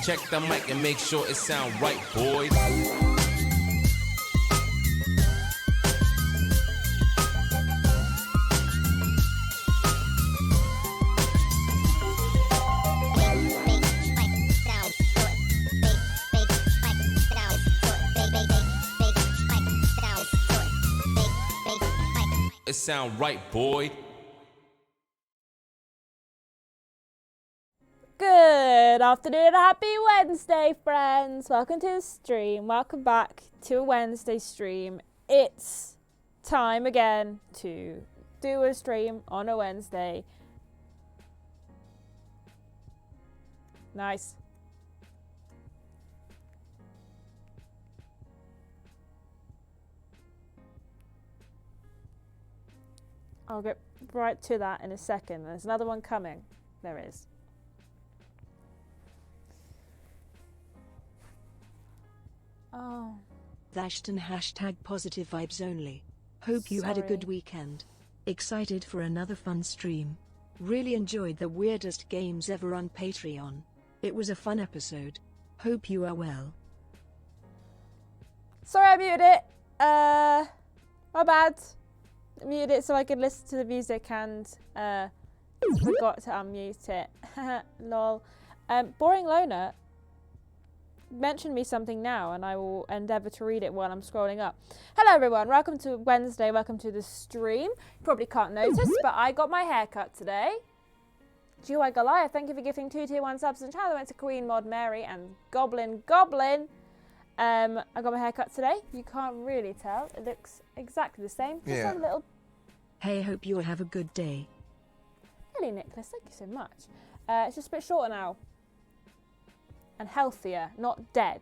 Check the mic and make sure it sound right, boys. It sound right, boy. Good afternoon, happy Wednesday, friends. Welcome to the stream. Welcome back to a Wednesday stream. It's time again to do a stream on a Wednesday. Nice. I'll get right to that in a second. There's another one coming. There is. Oh. Ashton hashtag positive vibes only. Hope you had a good weekend. Excited for another fun stream. Really enjoyed the weirdest games ever on Patreon. It was a fun episode. Hope you are well. Sorry I muted it. My bad. I muted it so I could listen to the music and forgot to unmute it. Lol. Boring Loner mention me something now and I will endeavour to read it while I'm scrolling up. Hello everyone, welcome to Wednesday, welcome to the stream. You probably can't notice, but I got my hair cut today. GY Goliath, thank you for gifting 2 tier 1 subs and channel. Went to Queen Mod Mary and Goblin. I got my hair cut today. You can't really tell. It looks exactly the same. Just a little... Hey, hope you have a good day. Really, Nicholas, thank you so much. It's just a bit shorter now. And healthier, not dead.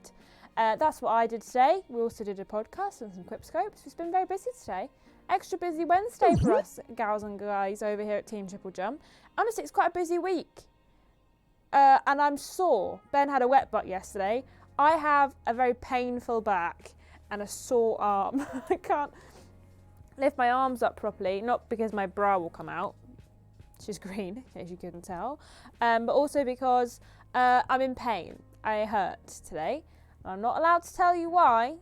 That's what I did today. We also did a podcast and some Quipscopes. It's been very busy today. Extra busy Wednesday for us gals and guys over here at Team TripleJump. Honestly, it's quite a busy week. And I'm sore. Ben had a wet butt yesterday. I have a very painful back and a sore arm. I can't lift my arms up properly, not because my bra will come out. She's green, in case you couldn't tell. But also because I'm in pain. I hurt today. And I'm not allowed to tell you why.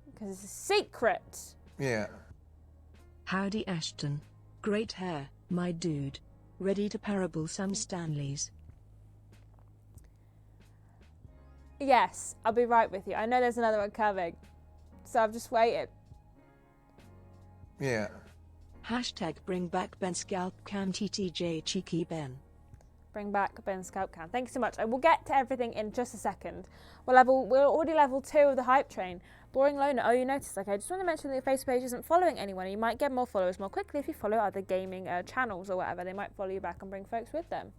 Because it's a secret. Yeah. Howdy Ashton. Great hair, my dude. Ready to parable some Stanleys. Yes, I'll be right with you. I know there's another one coming. So I've just waited. Yeah. Hashtag bring back Ben Scalp Cam TTJ Cheeky Ben. Bring back Ben Scalp Cam. Thank you so much. I will get to everything in just a second. We're already level 2 of the hype train. Boring Loner. Oh, you noticed. Okay, I just want to mention that your Facebook page isn't following anyone. You might get more followers more quickly if you follow other gaming channels or whatever. They might follow you back and bring folks with them.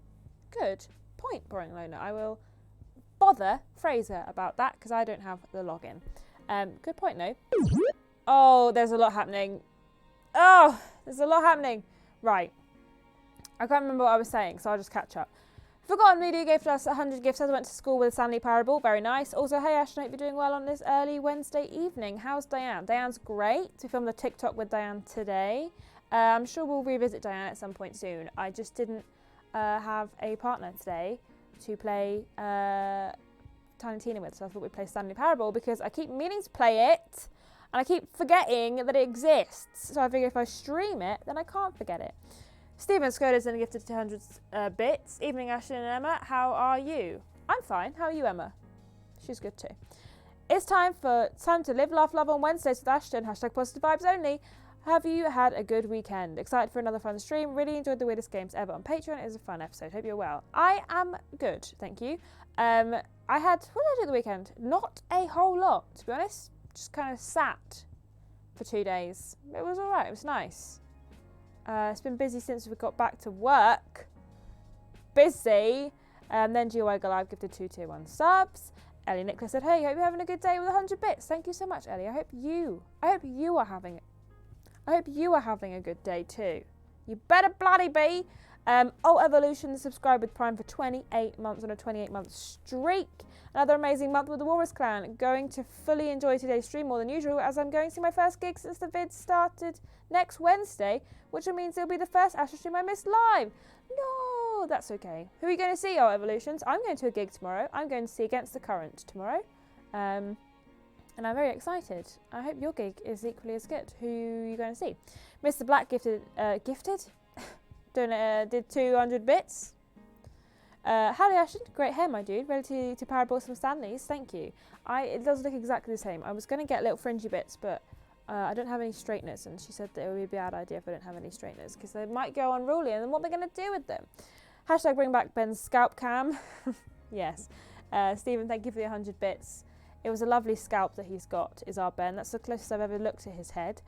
Good point, Boring Loner. I will bother Fraser about that because I don't have the login. Good point, no. Oh, there's a lot happening. Oh, there's a lot happening. Right. I can't remember what I was saying, so I'll just catch up. Forgotten Media gave us 100 gifts as I went to school with Stanley Parable. Very nice. Also, hey Ashton, hope you're doing well on this early Wednesday evening. How's Diane? Diane's great. We filmed a TikTok with Diane today. I'm sure we'll revisit Diane at some point soon. I just didn't have a partner today to play Tiny Tina with, so I thought we'd play Stanley Parable because I keep meaning to play it and I keep forgetting that it exists. So I figure if I stream it, then I can't forget it. Stephen Skoda's in a gifted 200 bits. Evening, Ashton and Emma. How are you? I'm fine. How are you, Emma? She's good too. It's time to live, laugh, love on Wednesdays with Ashton. Hashtag positive vibes only. Have you had a good weekend? Excited for another fun stream. Really enjoyed the weirdest games ever on Patreon. It was a fun episode. Hope you're well. I am good, thank you. What did I do the weekend? Not a whole lot, to be honest. Just kind of sat for 2 days. It was alright. It was nice. It's been busy since we got back to work. Busy. Then GY Goliath gifted 2 tier 1 subs. Ellie Nicholas said, hey, hope you're having a good day with 100 bits. Thank you so much, Ellie. I hope you are having a good day too. You better bloody be. Alt Evolution subscribed with Prime for 28 months on a 28-month streak. Another amazing month with the Walrus Clan. Going to fully enjoy today's stream more than usual as I'm going to see my first gig since the vid started next Wednesday, which means it'll be the first Astro stream I missed live. No! Oh, that's okay. Who are you going to see, Evolutions? I'm going to a gig tomorrow. I'm going to see Against the Current tomorrow. And I'm very excited. I hope your gig is equally as good. Who are you going to see? Mr. Black gifted? Did 200 bits. Howdy Ashton, great hair my dude. Ready to Parable some Stanleys, thank you. It does look exactly the same. I was going to get little fringy bits, but I don't have any straighteners, and she said that it would be a bad idea if I don't have any straighteners, because they might go unruly, and then what are they going to do with them? Hashtag bring back Ben's scalp cam. Yes. Stephen, thank you for the 100 bits. It was a lovely scalp that he's got, is our Ben. That's the closest I've ever looked at his head.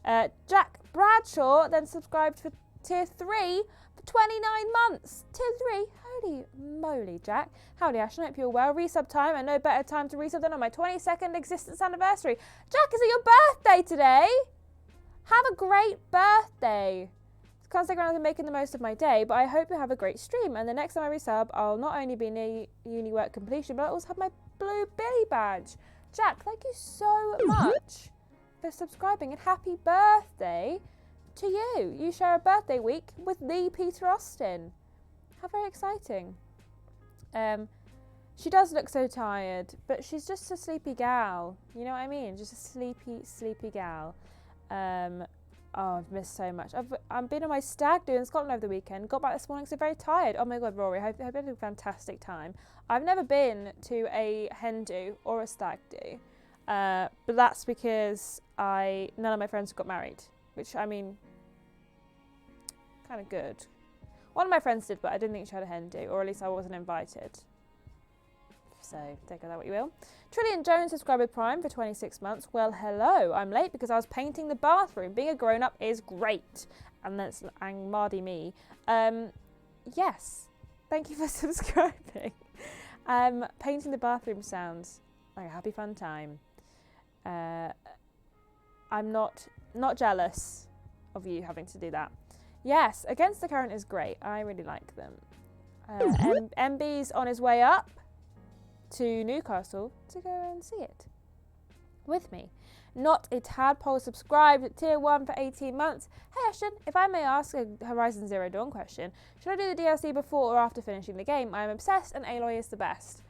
Jack Bradshaw then subscribed for tier 3 for 29 months. Tier 3? Holy moly, Jack. Howdy, Ashton. Hope you're well. Resub time, and no better time to resub than on my 22nd existence anniversary. Jack, is it your birthday today? Have a great birthday. Can't stick around and making the most of my day, but I hope you have a great stream. And the next time I resub, I'll not only be near uni work completion, but I'll also have my blue Billy badge. Jack, thank you so much for subscribing, and happy birthday to you. You share a birthday week with the Peter Austin. How very exciting. She does look so tired, but she's just a sleepy gal. You know what I mean? Just a sleepy gal. Oh, I've missed so much. I've been on my stag do in Scotland over the weekend. Got back this morning, so very tired. Oh my God, Rory, I hope you had a fantastic time. I've never been to a hen do or a stag do, but that's because none of my friends got married, which, I mean, kind of good. One of my friends did, but I didn't think she had a hen do, or at least I wasn't invited. So take that what you will. Trillian Jones subscribed with Prime for 26 months. Well, hello. I'm late because I was painting the bathroom. Being a grown-up is great. And that's Mardy me. Yes. Thank you for subscribing. Painting the bathroom sounds like a happy fun time. I'm not jealous of you having to do that. Yes, Against the Current is great. I really like them. MB's on his way up to Newcastle to go and see it with me. Not a tadpole subscribed at tier 1 for 18 months. Hey Ashton, if I may ask a Horizon Zero Dawn question, should I do the DLC before or after finishing the game? I'm obsessed and Aloy is the best.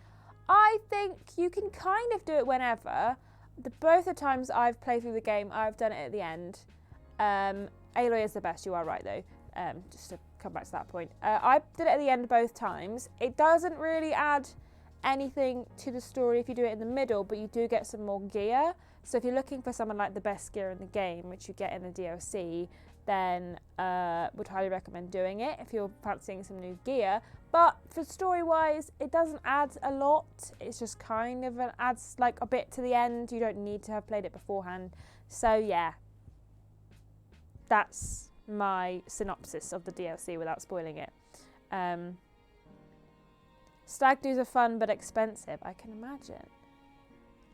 I think you can kind of do it whenever. Both the times I've played through the game, I've done it at the end. Aloy is the best, you are right though. Just to come back to that point. I did it at the end both times. It doesn't really add anything to the story if you do it in the middle, but you do get some more gear. So if you're looking for someone like the best gear in the game, which you get in the DLC, then would highly recommend doing it if you're fancying some new gear. But for story wise, it doesn't add a lot. It's just kind of adds like a bit to the end. You don't need to have played it beforehand. So yeah, that's my synopsis of the DLC without spoiling it. Stag do's are fun but expensive, I can imagine.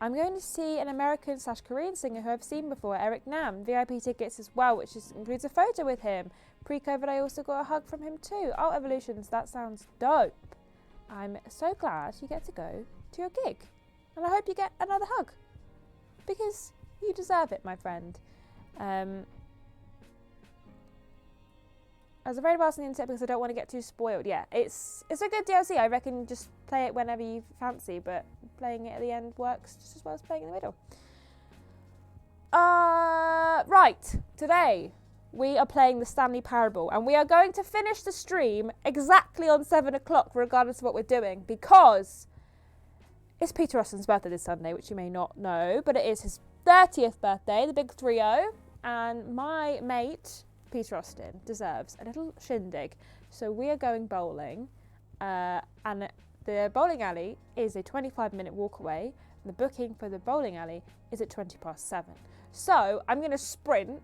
I'm going to see an American/Korean singer who I've seen before, Eric Nam. VIP tickets as well, which includes a photo with him. Pre-COVID, I also got a hug from him too. Oh, Evolutions, that sounds dope. I'm so glad you get to go to your gig. And I hope you get another hug. Because you deserve it, my friend. I was afraid of asking the internet because I don't want to get too spoiled. Yeah, it's a good DLC. I reckon just play it whenever you fancy, but playing it at the end works just as well as playing in the middle. Right, today we are playing the Stanley Parable, and we are going to finish the stream exactly on 7 o'clock, regardless of what we're doing, because it's Peter Austin's birthday this Sunday, which you may not know, but it is his 30th birthday, the big 3-0, and my mate Peter Austin deserves a little shindig. So we are going bowling, and the bowling alley is a 25-minute walk away, and the booking for the bowling alley is at 7:20. So I'm going to sprint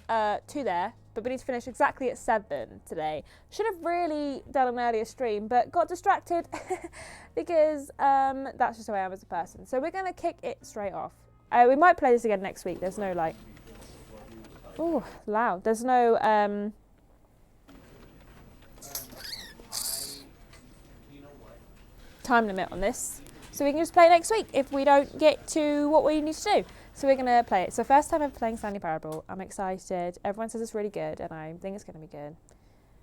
to there, but we need to finish exactly at 7 today. Should have really done an earlier stream, but got distracted because that's just who I am as a person. So we're going to kick it straight off. We might play this again next week. There's no like... Oh, loud. There's no time limit on this. So we can just play next week if we don't get to what we need to do. So we're going to play it. So first time I'm playing Stanley Parable. I'm excited. Everyone says it's really good and I think it's going to be good.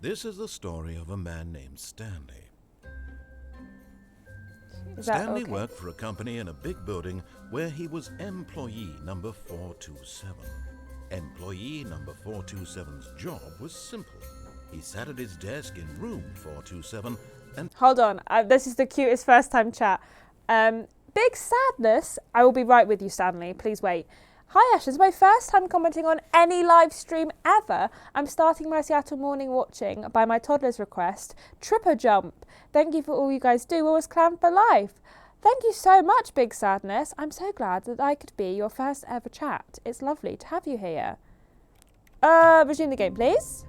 This is the story of a man named Stanley. Stanley okay? worked for a company in a big building where he was employee number 427. Employee number 427's job was simple. He sat at his desk in room 427 and... Hold on, this is the cutest first time chat. Big sadness. I will be right with you, Stanley. Please wait. Hi Ash, this is my first time commenting on any live stream ever. I'm starting my Seattle morning watching by my toddler's request, TripleJump. Thank you for all you guys do. Always clan for life. Thank you so much, Big Sadness. I'm so glad that I could be your first ever chat. It's lovely to have you here. Resume the game, please.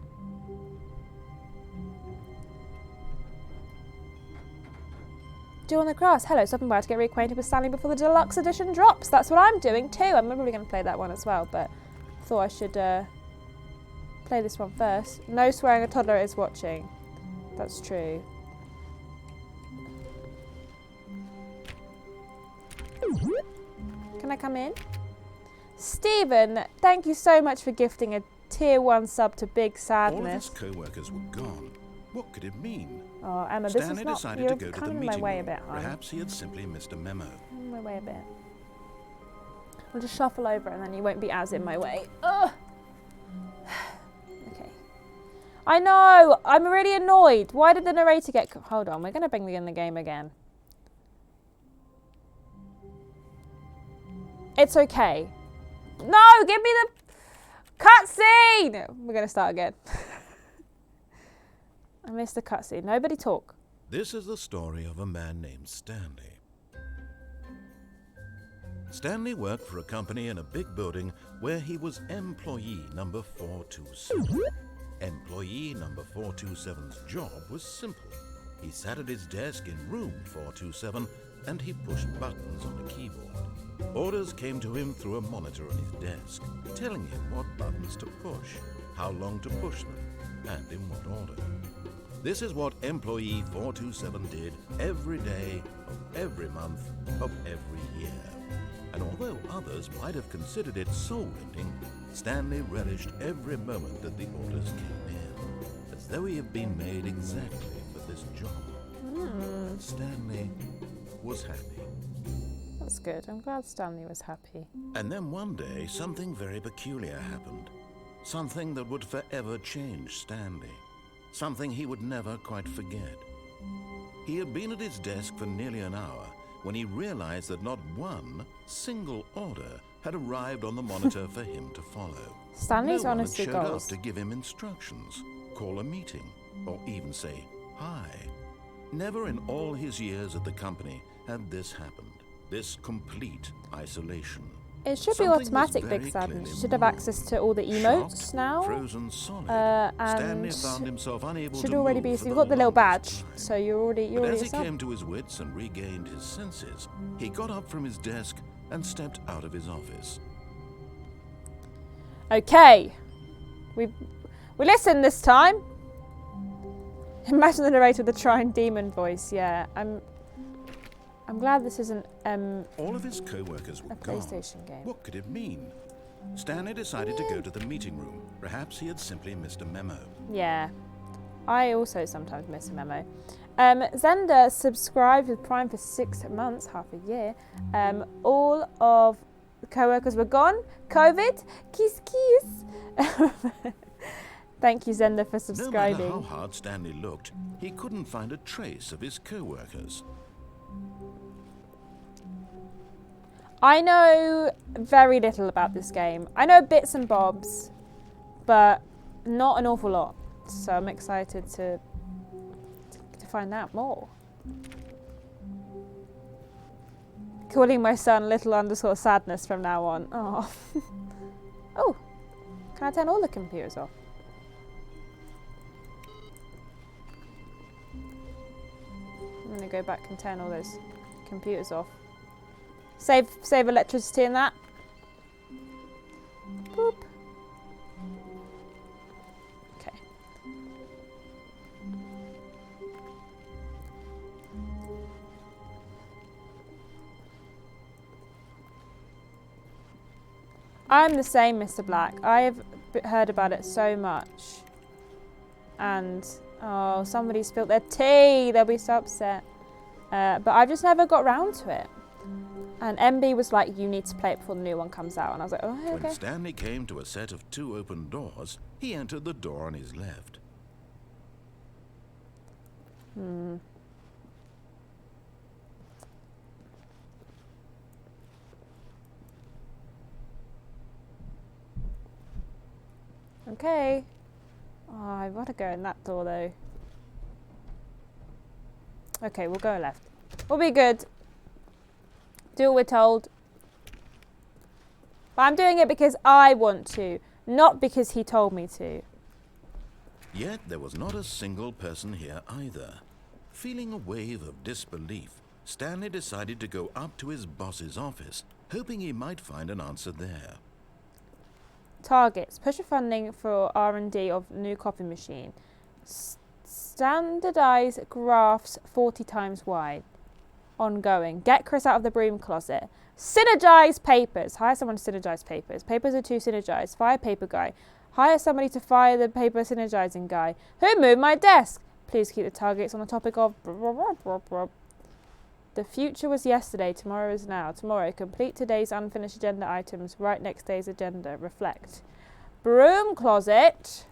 Do on the grass. Hello, stopping by to get reacquainted with Stanley before the deluxe edition drops. That's what I'm doing too. I'm probably going to play that one as well, but thought I should play this one first. No swearing, a toddler is watching. That's true. Can I come in? Stephen, thank you so much for gifting a tier 1 sub to Big Sadness. All of his co-workers were gone. What could it mean? Oh, Emma, this Stanley is not... decided You're to go to kind the of in my meeting way a room. bit, hon. Perhaps he had simply missed a memo. In my way a bit. We'll just shuffle over and then you won't be as in my way. Ugh. Okay. I know! I'm really annoyed. Why did the narrator get... Hold on, we're going to bring in the game again. It's okay. No! Give me the cutscene! We're going to start again. I missed the cutscene. Nobody talk. This is the story of a man named Stanley. Stanley worked for a company in a big building where he was employee number 427. Employee number 427's job was simple. He sat at his desk in room 427 and he pushed buttons on a keyboard. Orders came to him through a monitor on his desk, telling him what buttons to push, how long to push them, and in what order. This is what employee 427 did every day of every month of every year. And although others might have considered it soul-rending, Stanley relished every moment that the orders came in, as though he had been made exactly for this job. Stanley was happy. That's good. I'm glad Stanley was happy. And then one day, something very peculiar happened. Something that would forever change Stanley. Something he would never quite forget. He had been at his desk for nearly an hour when he realized that not one single order had arrived on the monitor for him to follow. Stanley's No one had honestly showed up goals. to give him instructions, call a meeting, or even say hi. Never in all his years at the company had this happened. This complete isolation. It should be Something automatic, was Big very Sadness. You clearly should have wrong. access to all the emotes Shocked, now. frozen solid, And Stanley found himself unable should to already move be. for So you've the got the little longest badge. time. So you're already But a as he sub. came to his wits and regained his senses, he got up from his desk and stepped out of his office. Okay, we listened this time. Imagine the narrator with the Trine Demon voice. Yeah, I'm glad this isn't All of his co-workers were a gone. PlayStation game. What could it mean? Stanley decided to go to the meeting room. Perhaps he had simply missed a memo. Yeah, I also sometimes miss a memo. Zenda subscribed with Prime for 6 months, half a year. All of the co-workers were gone. COVID, kiss kiss. Thank you, Zenda, for subscribing. No matter how hard Stanley looked, he couldn't find a trace of his co-workers. I know very little about this game. I know bits and bobs, but not an awful lot. So I'm excited to find out more. Calling my son little_sadness from now on. Oh. Oh, can I turn all the computers off? I'm gonna go back and turn all those computers off. Save electricity in that. Boop. Okay. I'm the same, Mr. Black. I have heard about it so much. And, oh, somebody spilled their tea. They'll be so upset. But I just never got round to it. And MB was like, you need to play it before the new one comes out. And I was like, oh, okay. When Stanley came to a set of 2 open doors, he entered the door on his left. Okay. Oh, I've got to go in that door though. Okay, we'll go left. We'll be good. Do what we're told. But I'm doing it because I want to, not because he told me to. Yet there was not a single person here either. Feeling a wave of disbelief, Stanley decided to go up to his boss's office, hoping he might find an answer there. Targets. Push for funding for R&D of new copy machine. Standardize graphs 40 times wide. Ongoing. Get Chris out of the broom closet. Synergize papers. Hire someone to synergize papers. Papers are too synergized. Fire paper guy. Hire somebody to fire the paper synergizing guy. Who moved my desk? Please keep the targets on the topic of... The future was yesterday, tomorrow is now. Tomorrow, complete today's unfinished agenda items. Write next day's agenda. Reflect. Broom closet.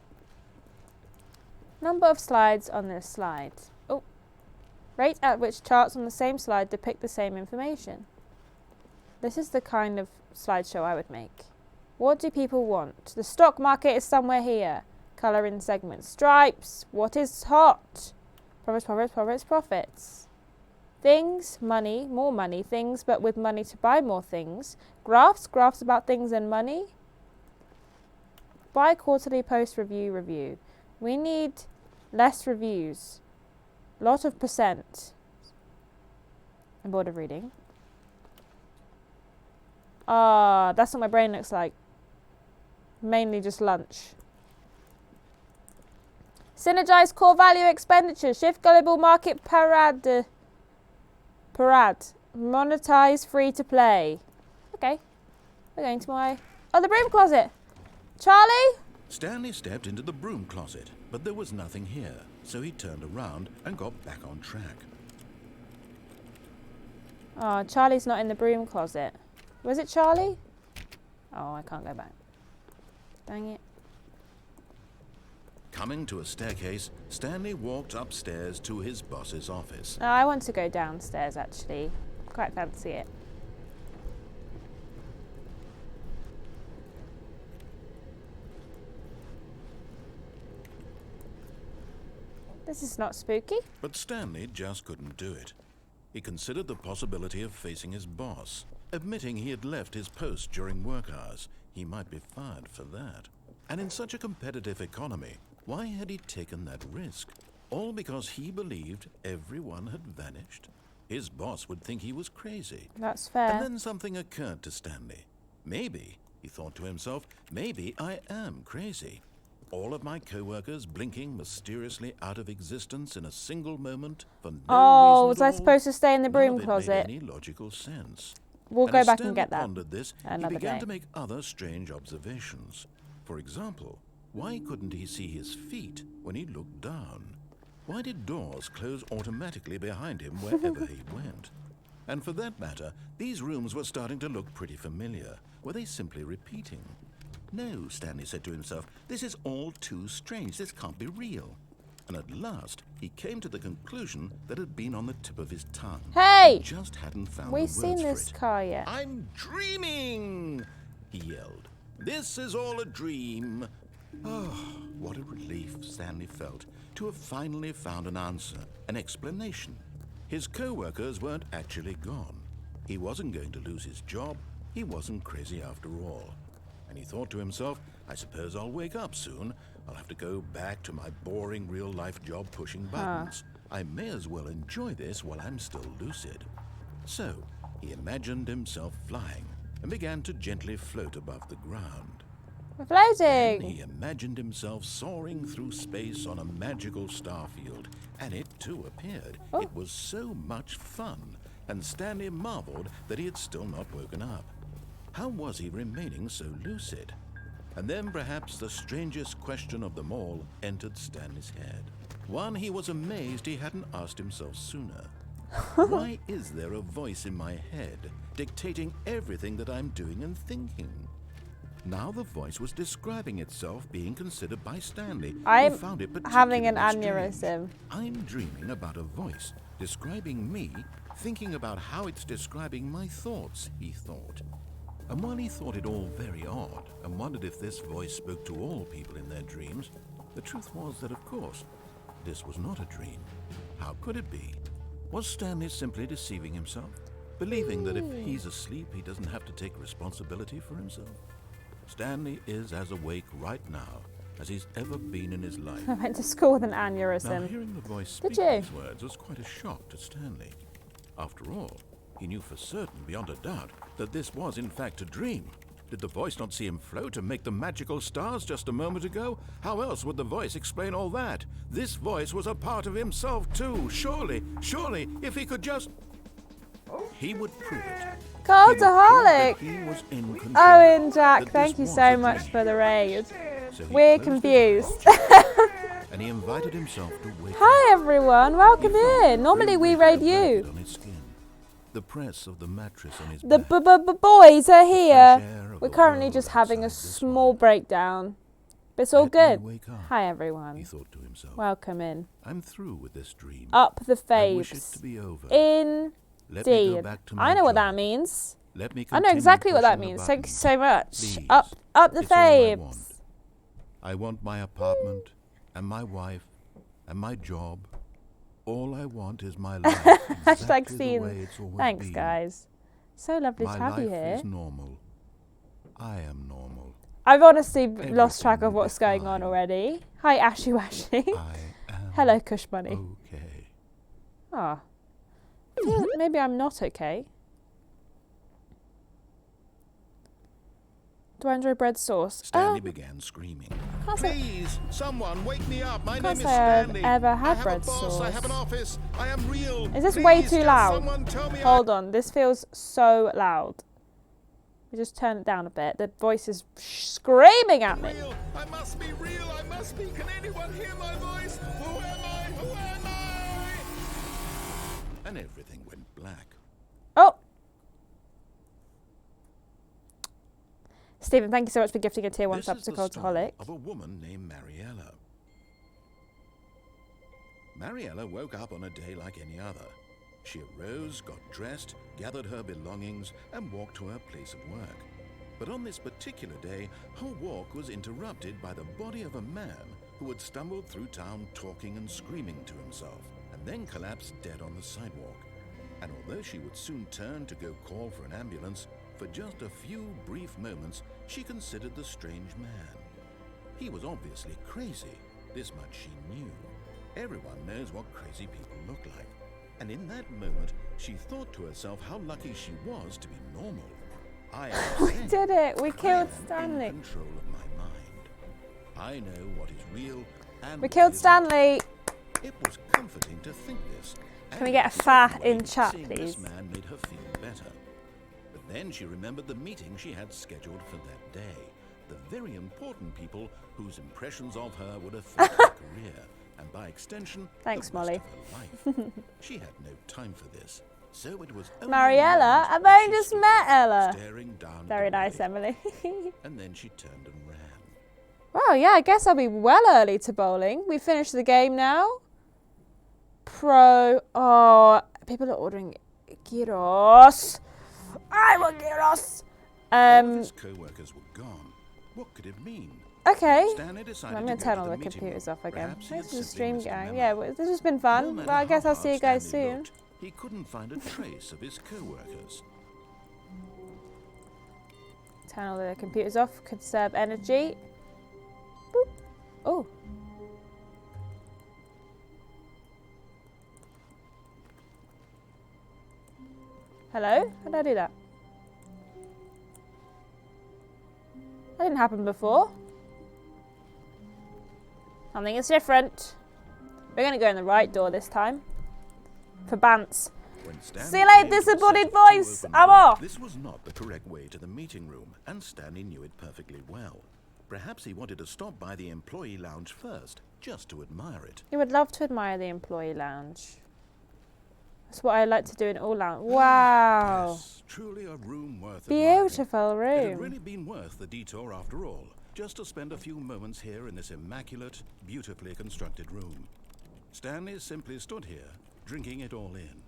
Number of slides on this slide. Oh. Rate at which charts on the same slide depict the same information. This is the kind of slideshow I would make. What do people want? The stock market is somewhere here. Colour in segments. Stripes. What is hot? Profits, profits, profits, profits. Things, money, more money, things, but with money to buy more things. Graphs, graphs about things and money. Bi-quarterly post review. We need less reviews. Lot of percent. I'm bored of reading. That's what my brain looks like. Mainly just lunch. Synergize core value expenditure. Shift gullible market parade. Monetize free to play. Okay. We're going to my other broom closet. Charlie? Stanley stepped into the broom closet, but there was nothing here, so he turned around and got back on track. Oh, Charlie's not in the broom closet. Was it Charlie? Oh, I can't go back. Dang it. Coming to a staircase, Stanley walked upstairs to his boss's office. No, I want to go downstairs actually. Quite fancy it. This is not spooky. But Stanley just couldn't do it. He considered the possibility of facing his boss. Admitting he had left his post during work hours, he might be fired for that. And in such a competitive economy, why had he taken that risk? All because he believed everyone had vanished? His boss would think he was crazy. That's fair. And then something occurred to Stanley. Maybe, he thought to himself, maybe I am crazy. All of my co-workers blinking mysteriously out of existence in a single moment for no reason was at I all. supposed to stay in the broom None of it closet? made any logical sense. We'll And go as back Stanley and get that pondered this, another he began day. to make other strange observations. For example, why couldn't he see his feet when he looked down? Why did doors close automatically behind him wherever he went? And for that matter, these rooms were starting to look pretty familiar. Were they simply repeating? No, Stanley said to himself, this is all too strange. This can't be real. And at last, he came to the conclusion that had been on the tip of his tongue. Hey! He just hadn't found We've the seen words this for it. car yet. I'm dreaming, he yelled. This is all a dream. Oh, what a relief Stanley felt to have finally found an answer, an explanation. His co-workers weren't actually gone. He wasn't going to lose his job. He wasn't crazy after all. And he thought to himself, I suppose I'll wake up soon. I'll have to go back to my boring real-life job pushing buttons. I may as well enjoy this while I'm still lucid. So, he imagined himself flying and began to gently float above the ground. We're Then floating! he imagined himself soaring through space on a magical starfield, and it too appeared. Oh. It was so much fun, and Stanley marveled that he had still not woken up. How was he remaining so lucid? And then perhaps the strangest question of them all entered Stanley's head. One he was amazed he hadn't asked himself sooner. Why is there a voice in my head dictating everything that I'm doing and thinking? Now the voice was describing itself being considered by Stanley, I'm who found it having an particularly aneurysm. strange. I'm dreaming about a voice describing me, thinking about how it's describing my thoughts, he thought. And while he thought it all very odd and wondered if this voice spoke to all people in their dreams, the truth was that, of course, this was not a dream. How could it be? Was Stanley simply deceiving himself, believing that if he's asleep, he doesn't have to take responsibility for himself? Stanley is as awake right now as he's ever been in his life. I went to school with an Now, aneurysm. hearing the voice speak you? these words was quite a shock to Stanley. After all, he knew for certain, beyond a doubt, that this was in fact a dream. Did the voice not see him float and make the magical stars just a moment ago? How else would the voice explain all that? This voice was a part of himself too. Surely, if he could just... He would prove it. Cultaholic! He was in control. Owen, Jack, That thank this you was so a much dream. for the raid. So he We're closed his confused. eyes and he invited himself to wake up. Hi everyone, welcome He felt in. Normally we really raid you. on his skin. The press of the mattress on his The back. boys are fresh here. air of We're the currently world just having a outside this small one. breakdown. But it's all Let me good. wake up, Hi he everyone. thought to himself. Welcome in. I'm through with this dream. Up the I wish it to faves. be over. Let me go Indeed. back to I my know what that job. means. Let me I know continue exactly what that pushing the means. Thank you buttons. so much. Please. Up the It's all I want. faves. I want my apartment and my wife and my job. All I want is my life exactly the scene. way it's always Thanks been. guys. So lovely My to have you life here. is normal. I am normal. I've honestly lost track Everything of will be what's going on fine. already. Hi Ashy Washy. I am Hello Kush Bunny. okay. Ah. Maybe I'm not okay. Do I enjoy bread sauce? Stanley began screaming. Can't say, Please, someone wake me up. My can't name is say I've Stanley. ever had I have bread a boss. sauce. I have an office. I am real. Is this way Please, too can loud? someone tell me Hold on, this feels so loud. We just turn it down a bit. The voice is screaming at me. real. I must be real. I must be. Can anyone hear my voice? Who am I? Who am I? And everything went black. Oh! Stephen, thank you so much for gifting a tier 1 This sub is to the story Cultaholic. of a woman named Mariella. Mariella woke up on a day like any other. She arose, got dressed, gathered her belongings, and walked to her place of work. But on this particular day, her walk was interrupted by the body of a man who had stumbled through town talking and screaming to himself, and then collapsed dead on the sidewalk. And although she would soon turn to go call for an ambulance, for just a few brief moments, she considered the strange man. He was obviously crazy. This much she knew. Everyone knows what crazy people look like. And in that moment, she thought to herself how lucky she was to be normal. I am We did it! We I killed am Stanley. in control of my mind. I know what is real and We what killed isn't. Stanley! It was comforting to think this. Can we and get a in fa some in way, chat, seeing please? This man made her feel better. But then she remembered the meeting she had scheduled for that day. The very important people whose impressions of her would affect her career, and by extension, Thanks, the rest Molly. of her life. She had no time for this, so it was only Mariella? a I've moment only she just stood met Ella. staring down at Very the nice, road, Emily. and then she turned and ran. Wow, yeah, I guess I'll be well early to bowling. We finished the game now. Pro. Oh, people are ordering gyros. I want gyros. All of his co-workers were gone. What could it mean? Okay. Stanley decided I'm going to to turn go all to the the meeting computers room. off again. Perhaps he had Thanks for the simply stream, missed a gang. memo. Yeah, well, this has been No fun. matter Well, I guess how I'll see you hard guys Stanley soon. looked, he couldn't find a trace of his co-workers. Turn all the computers off. Conserve energy. Boop. Oh. Hello? How did I do that? That didn't happen before. Something is different. We're going to go in the right door this time. For Bants. When Stanley See you later, came to disembodied set up to voice. open I'm door, off. This was not the correct way to the meeting room, and Stanley knew it perfectly well. Perhaps he wanted to stop by the employee lounge first, just to admire it. You would love to admire the employee lounge. That's what I like to do in all lounge. Wow. Yes, truly a room worth admiring. Beautiful It had room. really been worth the detour after all, just to spend a few moments here in this immaculate, beautifully constructed room. Stanley simply stood here, drinking it all in.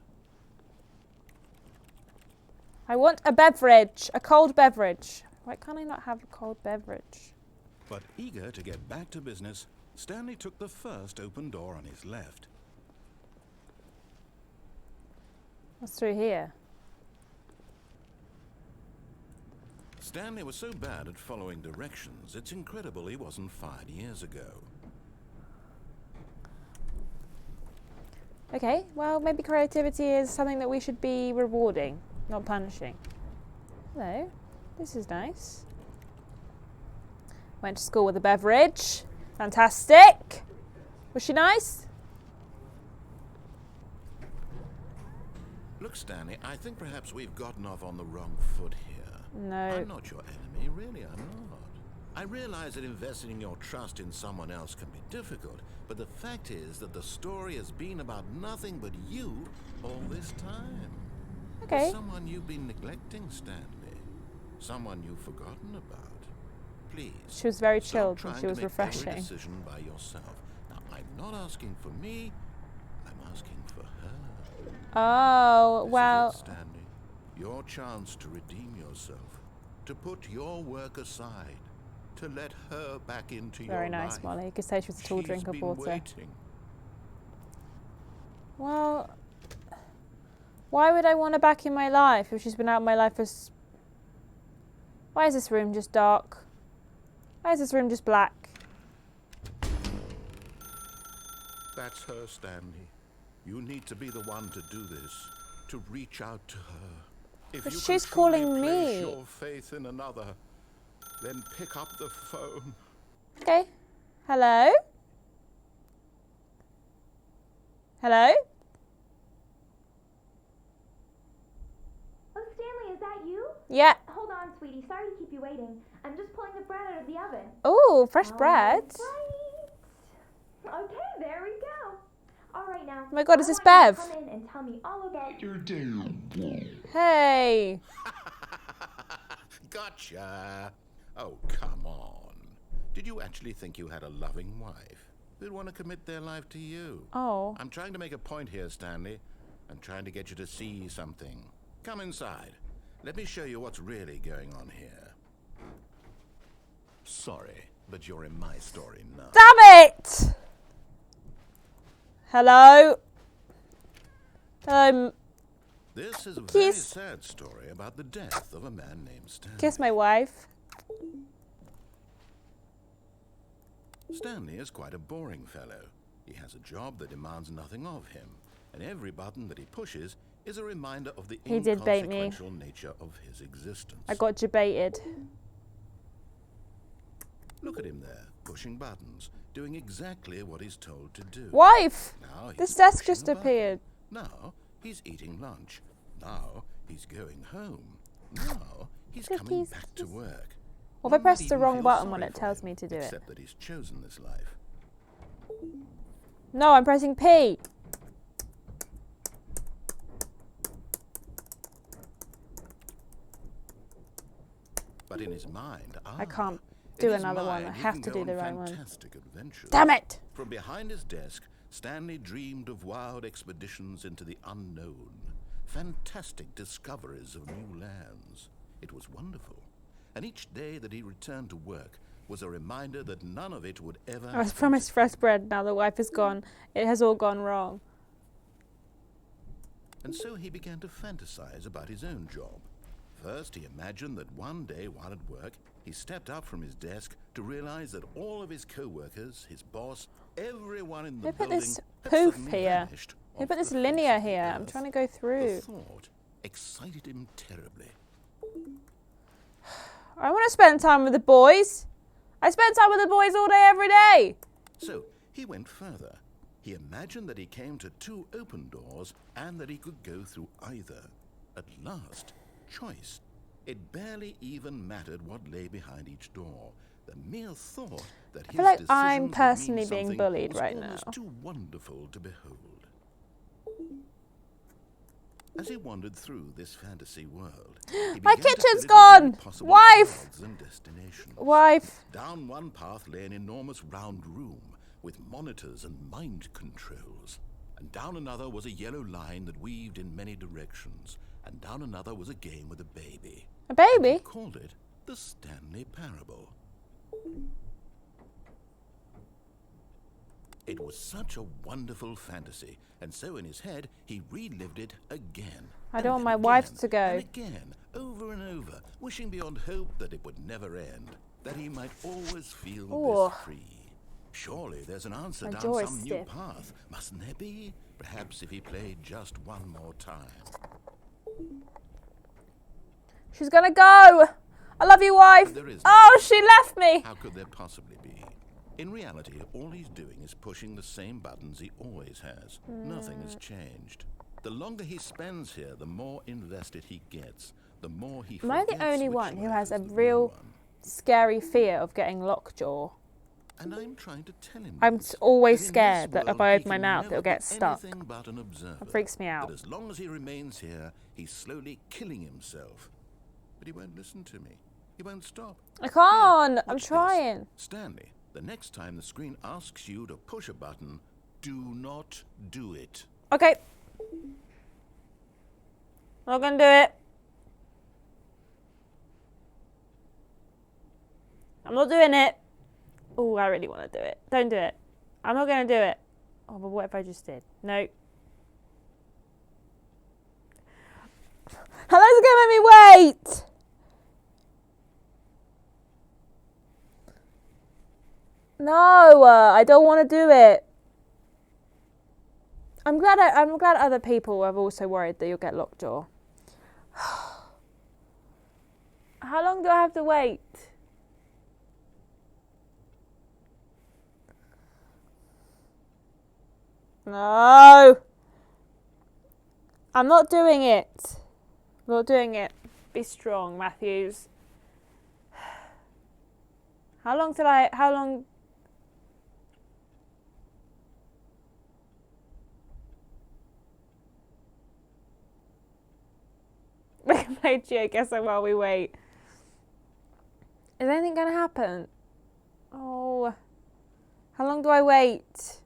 I want a beverage. A cold beverage. Why can't I not have a cold beverage? But eager to get back to business, Stanley took the first open door on his left. What's through here? Stanley was so bad at following directions, it's incredible he wasn't fired years ago. Okay, well, maybe creativity is something that we should be rewarding, not punishing. Hello, this is nice. Went to school with a beverage. Fantastic. Was she nice? Look, Stanley, I think perhaps we've gotten off on the wrong foot here. No. I'm not your enemy, really, I'm not. I realize that investing your trust in someone else can be difficult, but the fact is that the story has been about nothing but you all this time. Okay. There's someone you've been neglecting, Stanley. Someone you've forgotten about. Please. She was very stop chilled trying and she to was make refreshing. every decision by yourself. Now, I'm not asking for me, I'm asking for her. Oh, This is well, it, Stanley. Your chance to redeem yourself, to put your work aside, to let her back into your very nice, life. Molly. You could say she was a tall She's drink of been water. waiting. Well, why would I want her back in my life if she's been out of my life for... Why is this room just dark? Why is this room just black? That's her, Stanley. You need to be the one to do this, to reach out to her. If But you she's can truly calling place me. your faith in another, then pick up the phone. Okay. Hello? Hello? Oh, Stanley, is that you? Yeah. Hold on, sweetie. Sorry to keep you waiting. I'm just pulling the bread out of the oven. Oh, fresh bread. Right. Okay, there we go. All right, now. Oh my God, is I this want you Bev? to come in and tell me all about your Hey. Gotcha. Oh, come on. Did you actually think you had a loving wife who'd want to commit their life to you? Oh. I'm trying to make a point here, Stanley. I'm trying to get you to see something. Come inside. Let me show you what's really going on here. Sorry, but you're in my story now. Damn it! Hello? This is a very Kiss. sad story about the death of a man named Stanley. Kiss my wife. Stanley is quite a boring fellow. He has a job that demands nothing of him, and every button that he pushes is a reminder of the He did bait me. inconsequential nature of his existence. I got debated. Look at him there, pushing buttons, doing exactly what he's told to do. Wife! Now he's This desk pushing just a button. appeared. Now he's eating lunch. Now he's going home. Now he's coming Cookies. back to work. What if I One press might the even wrong feel button when sorry it for tells him, me to do it? except that he's chosen this life. No, I'm pressing P. But in his mind, I can't in do his another one. I mind, he have can to go do on the right one. fantastic adventures. Damn it! From behind his desk, Stanley dreamed of wild expeditions into the unknown, fantastic discoveries of new lands. It was wonderful. And each day that he returned to work was a reminder that none of it would ever I was happen promised to fresh bread. Now the wife is gone. It has all gone wrong. And so he began to fantasize about his own job. First, he imagined that one day while at work, he stepped up from his desk to realize that all of his co-workers, his boss, everyone in the Who put building this had poof suddenly here? vanished Who off put this the face linear of the here? I'm earth. trying to go The through. thought excited him terribly. I want to spend time with the boys. I spend time with the boys all day, every day. So he went further. He imagined that he came to two open doors and that he could go through either. At last, choice. It barely even mattered what lay behind each door. The mere thought that I feel like I'm personally being bullied right now. Was too wonderful to behold. As he wandered through this fantasy world, my kitchen's gone! Wife! Wife! Down one path lay an enormous round room with monitors and mind controls. And down another was a yellow line that weaved in many directions. And down another was a game with a baby. A baby? And he called it the Stanley Parable. It was such a wonderful fantasy, and so in his head he relived it again. I don't want my wife to go. And again, over and over, wishing beyond hope that it would never end, that he might always feel this free. Surely there's an answer down some new path, mustn't there be? Perhaps if he played just one more time. She's gonna go! I love you, wife! Oh, she left me! How could there possibly be? In reality, all he's doing is pushing the same buttons he always has. Nothing has changed. The longer he spends here, the more invested he gets. The more he Am I the only one who has a real scary fear of getting lockjaw? And I'm trying to tell him I'm always scared that if I open my mouth, it'll get stuck. It freaks me out. That as long as he remains here, he's slowly killing himself. But he won't listen to me. He won't stop. I can't. I'm trying. Stanley, the next time the screen asks you to push a button, do not do it. Okay. I'm not gonna do it. I'm not doing it. Oh, I really want to do it. Don't do it. I'm not going to do it. Oh, but what if I just did? No. How long is it going to make me wait? No, I don't want to do it. I'm glad other people have also worried that you'll get lockjaw. How long do I have to wait? No. I'm not doing it. I'm not doing it. Be strong, Matthews. How long? We can play GeoGuessr while we wait. Is anything going to happen? Oh. How long do I wait?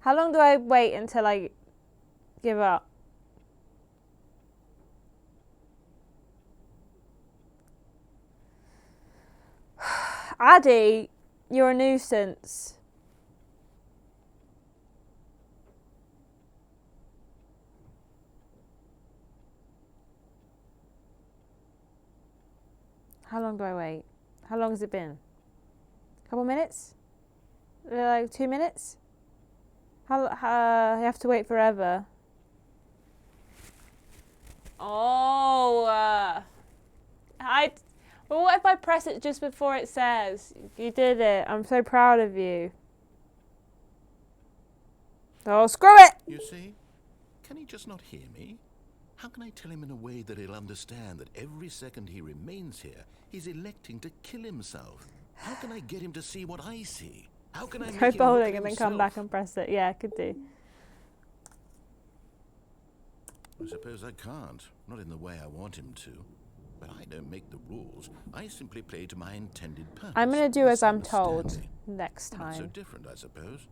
How long do I wait until I give up? Addy, you're a nuisance. How long do I wait? How long has it been? A couple minutes? Like 2 minutes? You have to wait forever. Oh, well, what if I press it just before it says? You did it. I'm so proud of you. Oh, screw it! You see? Can he just not hear me? How can I tell him in a way that he'll understand that every second he remains here, he's electing to kill himself? How can I get him to see what I see? How can I go bowling and then come back and press it? Yeah, could do. I suppose I can't. Not in the way I want him to. But I don't make the rules. I simply play to my intended purpose. I'm going to do as I'm told next time. Not so different, I suppose.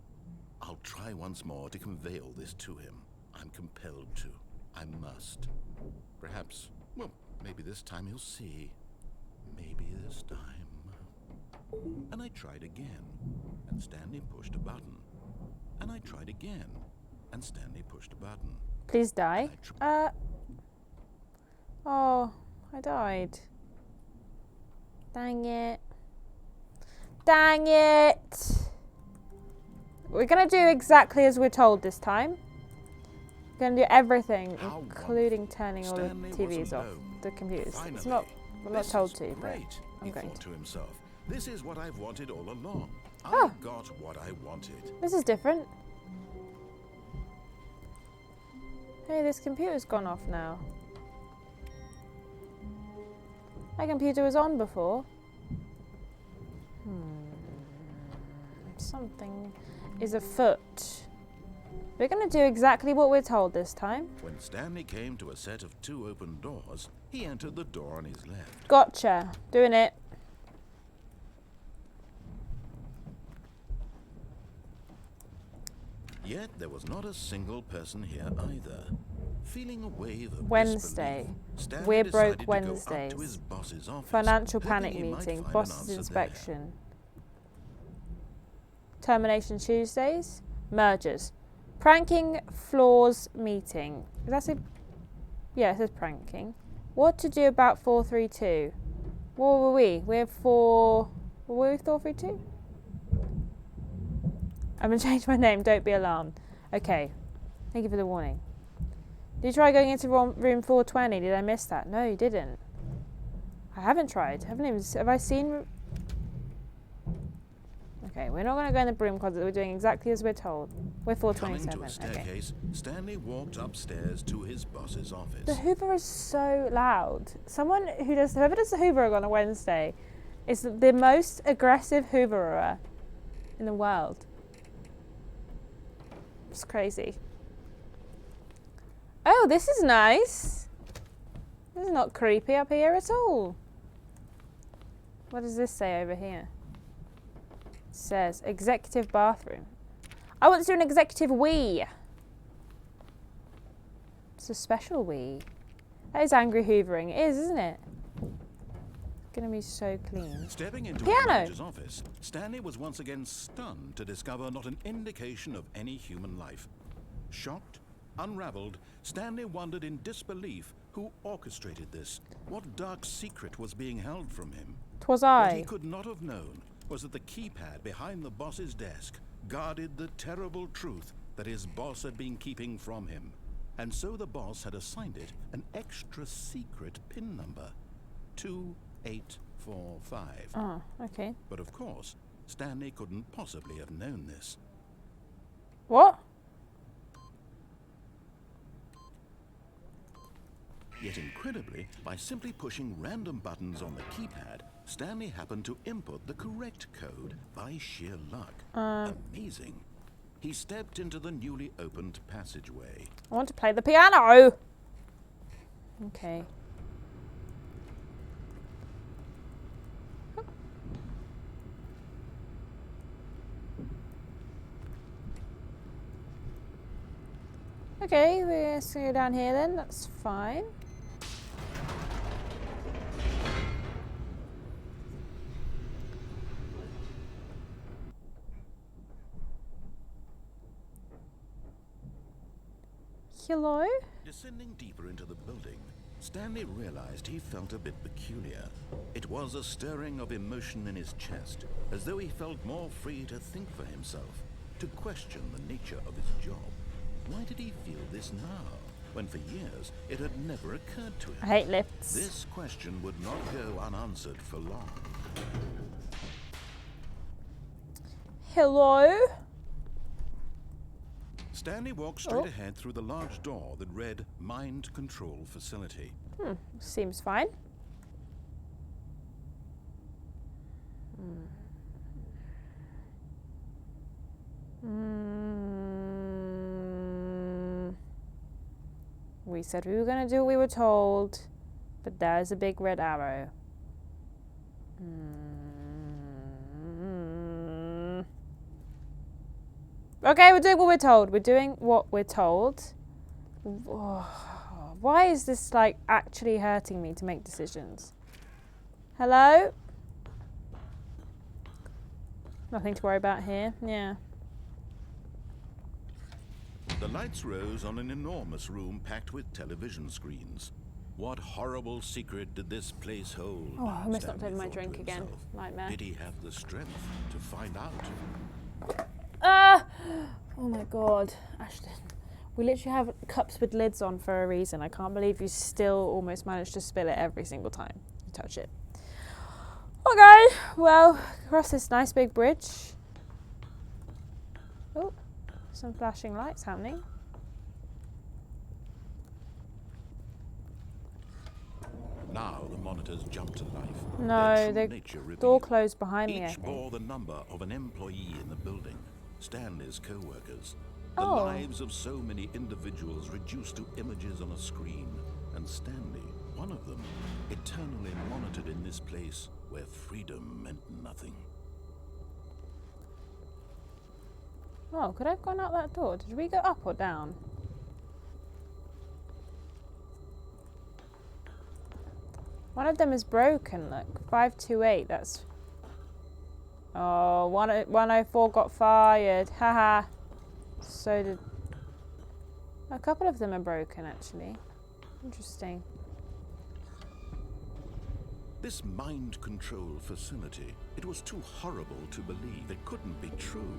I'll try once more to convey all this to him. I'm compelled to. I must. Perhaps, well, maybe this time he'll see. Maybe this time. And I tried again, and Stanley pushed a button. And I tried again, and Stanley pushed a button. Please die. Oh, I died. Dang it. Dang it. We're going to do exactly as we're told this time. We're going to do everything, including turning all the TVs off, the computers. Finally, it's not, we're not told to, but I'm going to himself. This is what I've wanted all along. Oh. I got what I wanted. This is different. Hey, this computer's gone off now. My computer was on before. Something is afoot. We're going to do exactly what we're told this time. When Stanley came to a set of 2 open doors, he entered the door on his left. Gotcha. Doing it. Yet there was not a single person here either. Feeling a wave of Wednesday. disbelief, Stanley We're decided broke to go up Wednesdays. to his boss's office, Financial hoping panic he might meeting. find an Boss's answer there. inspection. Termination Tuesdays. Mergers. Pranking floors meeting. Is that it? Yeah, it says pranking. What to do about 432? What were we? We're 4... Were we 432? I'm going to change my name. Don't be alarmed. Okay. Thank you for the warning. Did you try going into room 420? Did I miss that? No, you didn't. I haven't tried. Have I seen... Okay, we're not going to go in the broom closet. We're doing exactly as we're told. We're Coming 427. to a staircase, Stanley walked upstairs to his boss's office. The Hoover is so loud. Whoever does the Hoovering on a Wednesday is the most aggressive Hooverer in the world. It's crazy. Oh, this is nice. This is not creepy up here at all. What does this say over here? It says executive bathroom. I want to do an executive wee. It's a special wee. That is angry hoovering. It is, isn't it? It's going to be so clean. Stepping into Piano. his manager's office, Stanley was once again stunned to discover not an indication of any human life. Shocked, unraveled, Stanley wondered in disbelief who orchestrated this. What dark secret was being held from him? 'Twas What he I. could not have known was that the keypad behind the boss's desk guarded the terrible truth that his boss had been keeping from him. And so the boss had assigned it an extra secret PIN number, 2845. Oh, okay. But of course, Stanley couldn't possibly have known this. What? Yet incredibly, by simply pushing random buttons on the keypad, Stanley happened to input the correct code by sheer luck. Amazing. He stepped into the newly opened passageway. I want to play the piano. Okay. Okay, we're going to go down here then. That's fine. Hello? Descending deeper into the building, Stanley realized he felt a bit peculiar. It was a stirring of emotion in his chest, as though he felt more free to think for himself, to question the nature of his job. Why did he feel this now, when for years it had never occurred to him? I hate lifts. This question would not go unanswered for long. Hello? Stanley walked straight ahead through the large door that read Mind Control Facility. Seems fine. We said we were going to do what we were told, but there's a big red arrow. Okay, we're doing what we're told. We're doing what we're told. Why is this like actually hurting me to make decisions? Hello? Nothing to worry about here. Yeah. The lights rose on an enormous room packed with television screens. What horrible secret did this place hold? Oh, I must not Stanley take my thought to drink again. himself. Nightmare. Did he have the strength to find out? Oh my god, Ashton. We literally have cups with lids on for a reason. I can't believe you still almost managed to spill it every single time you touch it. Okay, well, across this nice big bridge. Oh, some flashing lights Now the monitors jumped to life. No, Their true the nature door revealed. closed behind me, I Each think. bore the number of an employee in the building, Stanley's co-workers. The Oh. lives of so many individuals reduced to images on a screen, and Stanley, one of them, eternally monitored in this place where freedom meant nothing. Oh, could I have gone out that door? Did we go up or down? One of them is broken, look. 528, that's... Oh, 104 got fired. Haha. So did... A couple of them are broken, actually. Interesting. This mind control facility, it was too horrible to believe. It couldn't be true.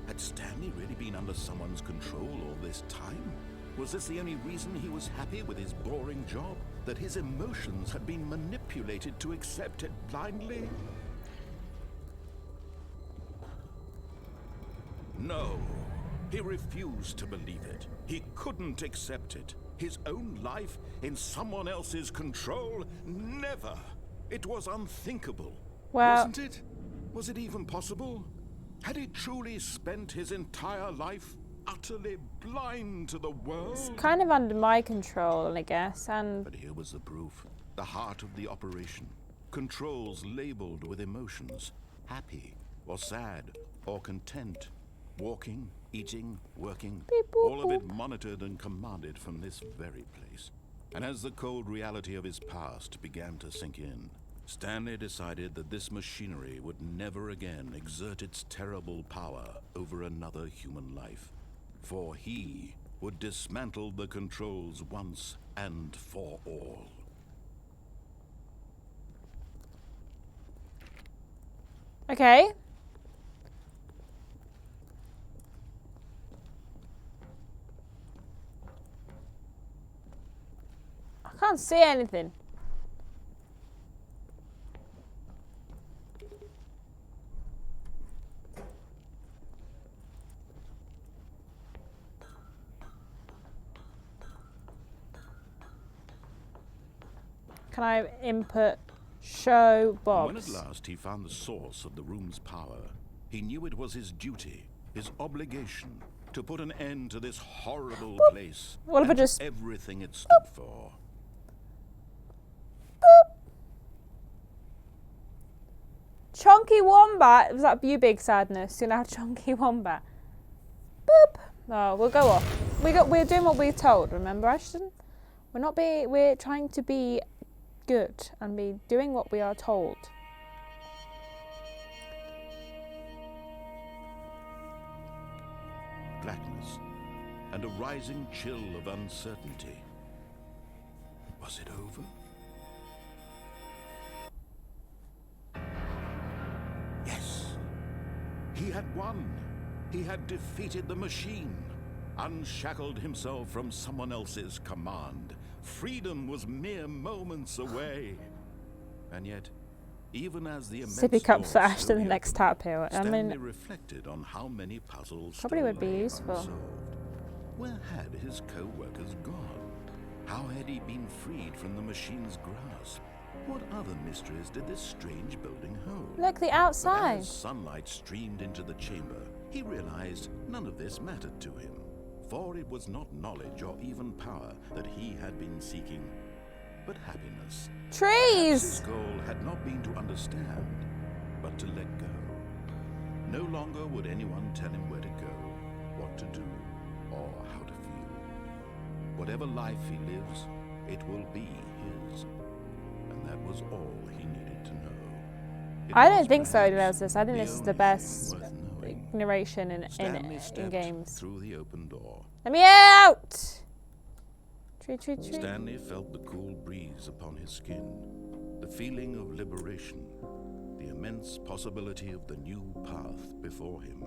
Had Stanley really been under someone's control all this time? Was this the only reason he was happy with his boring job? That his emotions had been manipulated to accept it blindly? No, he refused to believe it. He couldn't accept it. His own life in someone else's control? Never. It was unthinkable. Well, Wasn't it? Was it even possible? Had he truly spent his entire life utterly blind to the world? it's kind of under my control, I guess, and... But here was the proof. The heart of the operation. Controls labeled with emotions. Happy, or sad, or content. Walking, eating, working. Beep, boop, All of it boop. monitored and commanded from this very place. And as the cold reality of his past began to sink in, Stanley decided that this machinery would never again exert its terrible power over another human life. For he would dismantle the controls once and for all. Okay. I can't see anything. Can I input show When at Bobs? last he found the source of the room's power, he knew it was his duty, his obligation, to put an end to this horrible place What if I and just- everything it stood for. Chunky Wombat. Was that you, Big Sadness? You know, Chunky Wombat. Boop. Oh, we'll go off. We're doing what we're told. Remember, Ashton? We're trying to be good and be doing what we are told. Blackness and a rising chill of uncertainty. Was it over? Yes. He had won. He had defeated the machine, unshackled himself from someone else's command. Freedom was mere moments away. And yet, even as the immense Sippy cups for doors Ashton the slowly next opened, tap here. I Stanley mean, reflected on how many puzzles Probably still would be lay useful. unsolved. Where had his co-workers gone? How had he been freed from the machine's grasp? What other mysteries did this strange building hold? look, the But outside. as sunlight streamed into the chamber, he realized none of this mattered to him. For it was not knowledge or even power that he had been seeking, but happiness. Perhaps his Trees! goal had not been to understand, but to let go. No longer would anyone tell him where to go, what to do, or how to feel. Whatever life he lives, it will be his. And that was all he needed to know. It I was don't think so, perhaps Delsis. I think the this is only the thing best worth knowing. narration Stanley in stepped games. through the open door. Let me out! Tree, tree, tree. Stanley felt the cool breeze upon his skin, the feeling of liberation, the immense possibility of the new path before him.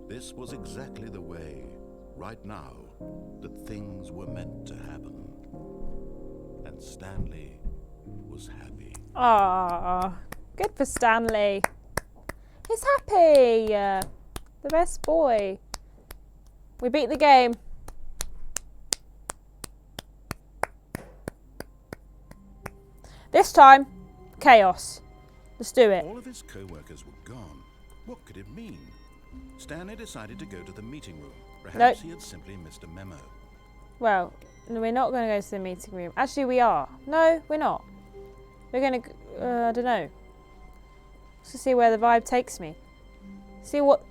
This was exactly the way, right now, that things were meant to happen. And Stanley was happy. Ah, good for Stanley. He's happy. The best boy. We beat the game. This time, chaos. Let's do it. All of his co-workers were gone. What could it mean? Stanley decided to go to the meeting room. Perhaps he had simply missed a memo. Well, we're not going to go to the meeting room. Actually, we are. No, we're not. We're going to, I don't know. Let's see where the vibe takes me. See what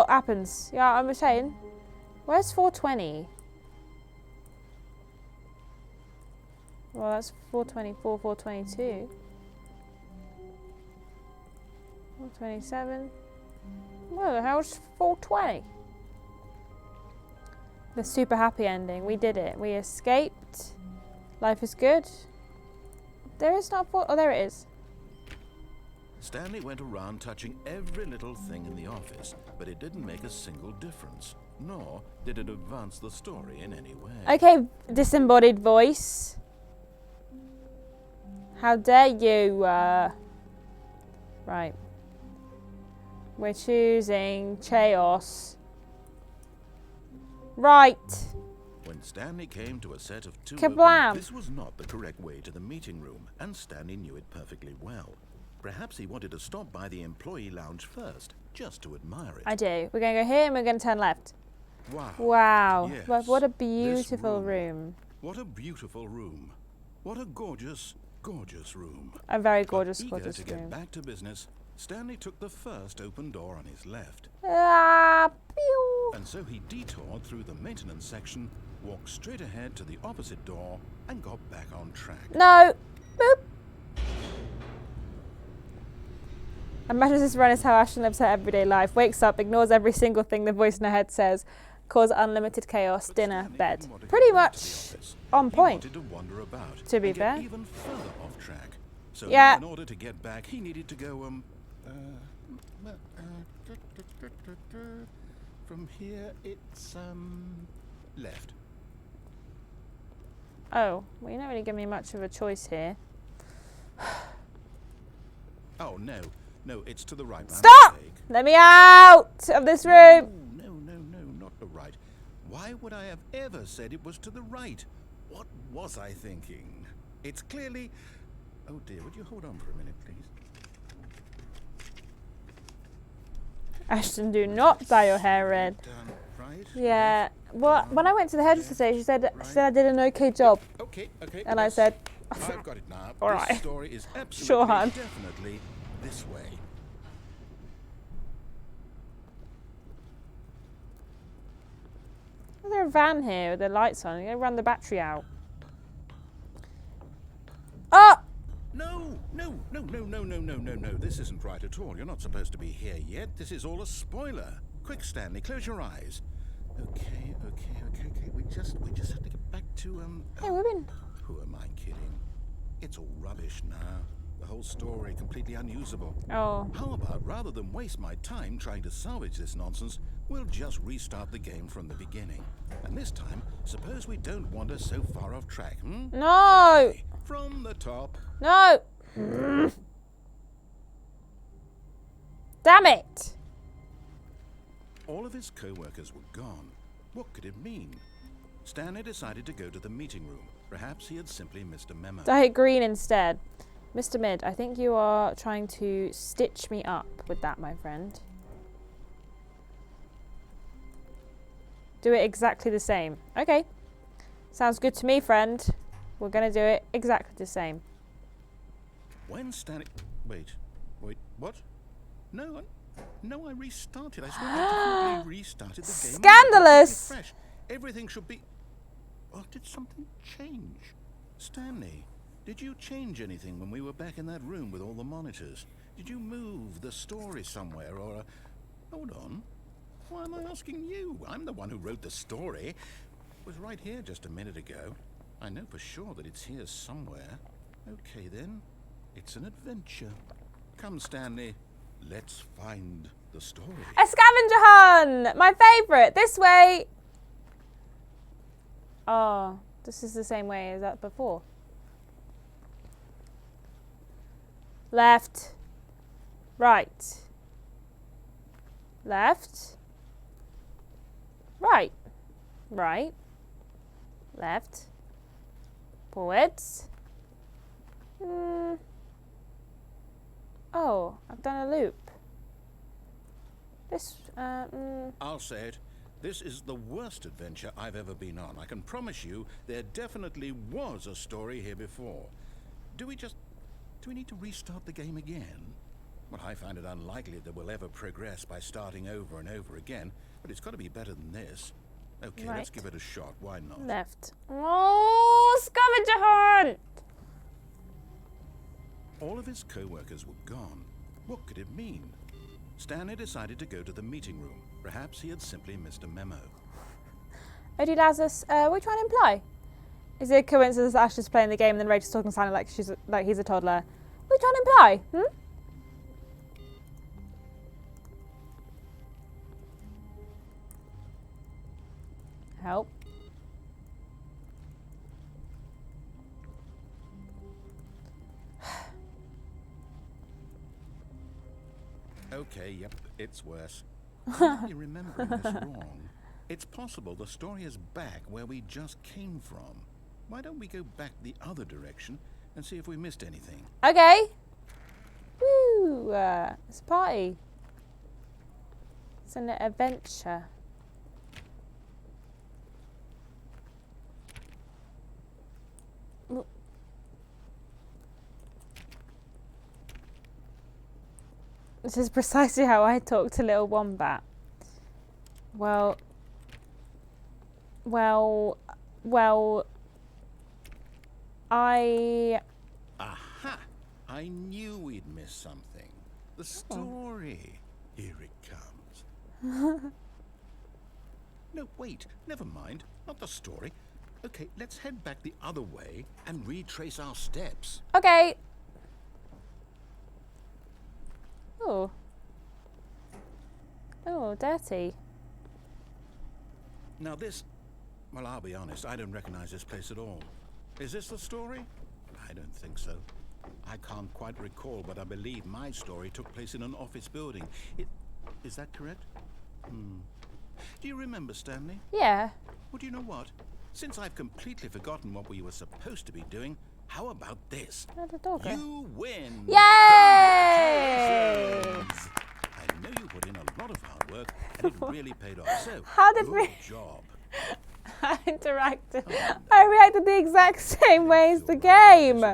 happens. Yeah, I'm saying. Where's 420? Well, that's 424, 422. 427. Where the hell's 420? The super happy ending. We did it. We escaped. Life is good. There is not four. Oh, there it is. Stanley went around touching every little thing in the office, but it didn't make a single difference, nor did it advance the story in any way. Okay, disembodied voice. How dare you? Right. We're choosing chaos. Right. When Stanley came to a set of two Kablam! open, this was not the correct way to the meeting room, and Stanley knew it perfectly well. Perhaps he wanted to stop by the employee lounge first, just to admire it. I do. We're going to go here and we're going to turn left. Wow. Wow. Yes, What a this beautiful room. What a beautiful room. What a gorgeous, gorgeous room. A very gorgeous, Eager gorgeous to get room. back to business, Stanley took the first open door on his left. Ah, pew. And so he detoured through the maintenance section, walked straight ahead to the opposite door, and got back on track. No. Boop. Imagine this run is how Ashton lives her everyday life. Wakes up, ignores every single thing the voice in her head says, cause unlimited chaos, But dinner, Stanley bed. didn't want to Pretty get back much to the office. on He point. wanted to wander about, To be and fair. get even further off track. So Yeah. now in order to get back, he needed to go, from here, it's, left. Oh, well, you don't really give me much of a choice here. Oh, no, it's to the right. my Stop! mistake. Let me out of this room. No, not the right. Why would I have ever said it was to the right? What was I thinking? It's clearly... Oh dear, would you hold on for a minute, please? Ashton, do not dye your hair red. Right? Yeah. Well, when I went to the hairdresser today, she said I did an okay job. Okay. And I yes. said, I've got it now. All This right. story is absolutely, Sure, hon. definitely this way. is there a van here with the lights on? I'm going to run the battery out. Oh! No. This isn't right at all. You're not supposed to be here yet. This is all a spoiler. Quick, Stanley, close your eyes. Okay. We just have to get back to, Hey, women. Who am I kidding? It's all rubbish now. The whole story completely unusable. Oh. How about, rather than waste my time trying to salvage this nonsense, we'll just restart the game from the beginning. And this time, suppose we don't wander so far off track, No! Okay, from the top. No! Damn it! All of his co-workers were gone. What could it mean? Stanley decided to go to the meeting room. Perhaps he had simply missed a memo. Dye it green instead. Mr. Mid, I think you are trying to stitch me up with that, my friend. Do it exactly the same. Okay. Sounds good to me, friend. We're going to do it exactly the same. When Stanley... Wait, what? No, I restarted. I swear I definitely restarted the game. Scandalous! Fresh. Everything should be... Oh, did something change? Stanley, did you change anything when we were back in that room with all the monitors? Did you move the story somewhere or... Hold on. Why am I asking you? I'm the one who wrote the story. It was right here just a minute ago. I know for sure that it's here somewhere. Okay, then. It's an adventure. Come, Stanley. Let's find the story. A scavenger hunt! My favourite! This way! Oh, this is the same way as that before. Left. Right. Left. Right. Right. Left. Forwards. Oh, I've done a loop. This, I'll say it. This is the worst adventure I've ever been on. I can promise you there definitely was a story here before. Do we need to restart the game again? Well, I find it unlikely that we'll ever progress by starting over and over again, but it's got to be better than this. Okay, Right. let's give it a shot. Why not? left. Oh, scavenger hunt! All of his co-workers were gone. What could it mean? Stanley decided to go to the meeting room. Perhaps he had simply missed a memo. OG Lazarus, what are you trying to imply? Is it a coincidence that Ash is playing the game and then Rachel's talking to Stanley like he's a toddler? What are you trying to imply? Help. Okay, yep, it's worse. You're remembering this wrong. It's possible the story is back where we just came from. Why don't we go back the other direction and see if we missed anything? Okay. Woo! It's a party. It's an adventure. This is precisely how I talk to little wombat. Well, I... Aha! I knew we'd miss something. The story. Here it comes. No, wait. Never mind. Not the story. Okay, let's head back the other way and retrace our steps. Okay. Oh. Oh, dirty. Now this... Well, I'll be honest, I don't recognize this place at all. Is this the story? I don't think so. I can't quite recall, but I believe my story took place in an office building. Is that correct? Do you remember, Stanley? Yeah. Well, do you know what? Since I've completely forgotten what we were supposed to be doing, how about this? Where'd the dog go? You win! Yay! Congratulations! I know you put in a lot of hard work, and it really paid off. So, How did good we- job. I interacted. I reacted the exact same way as the game.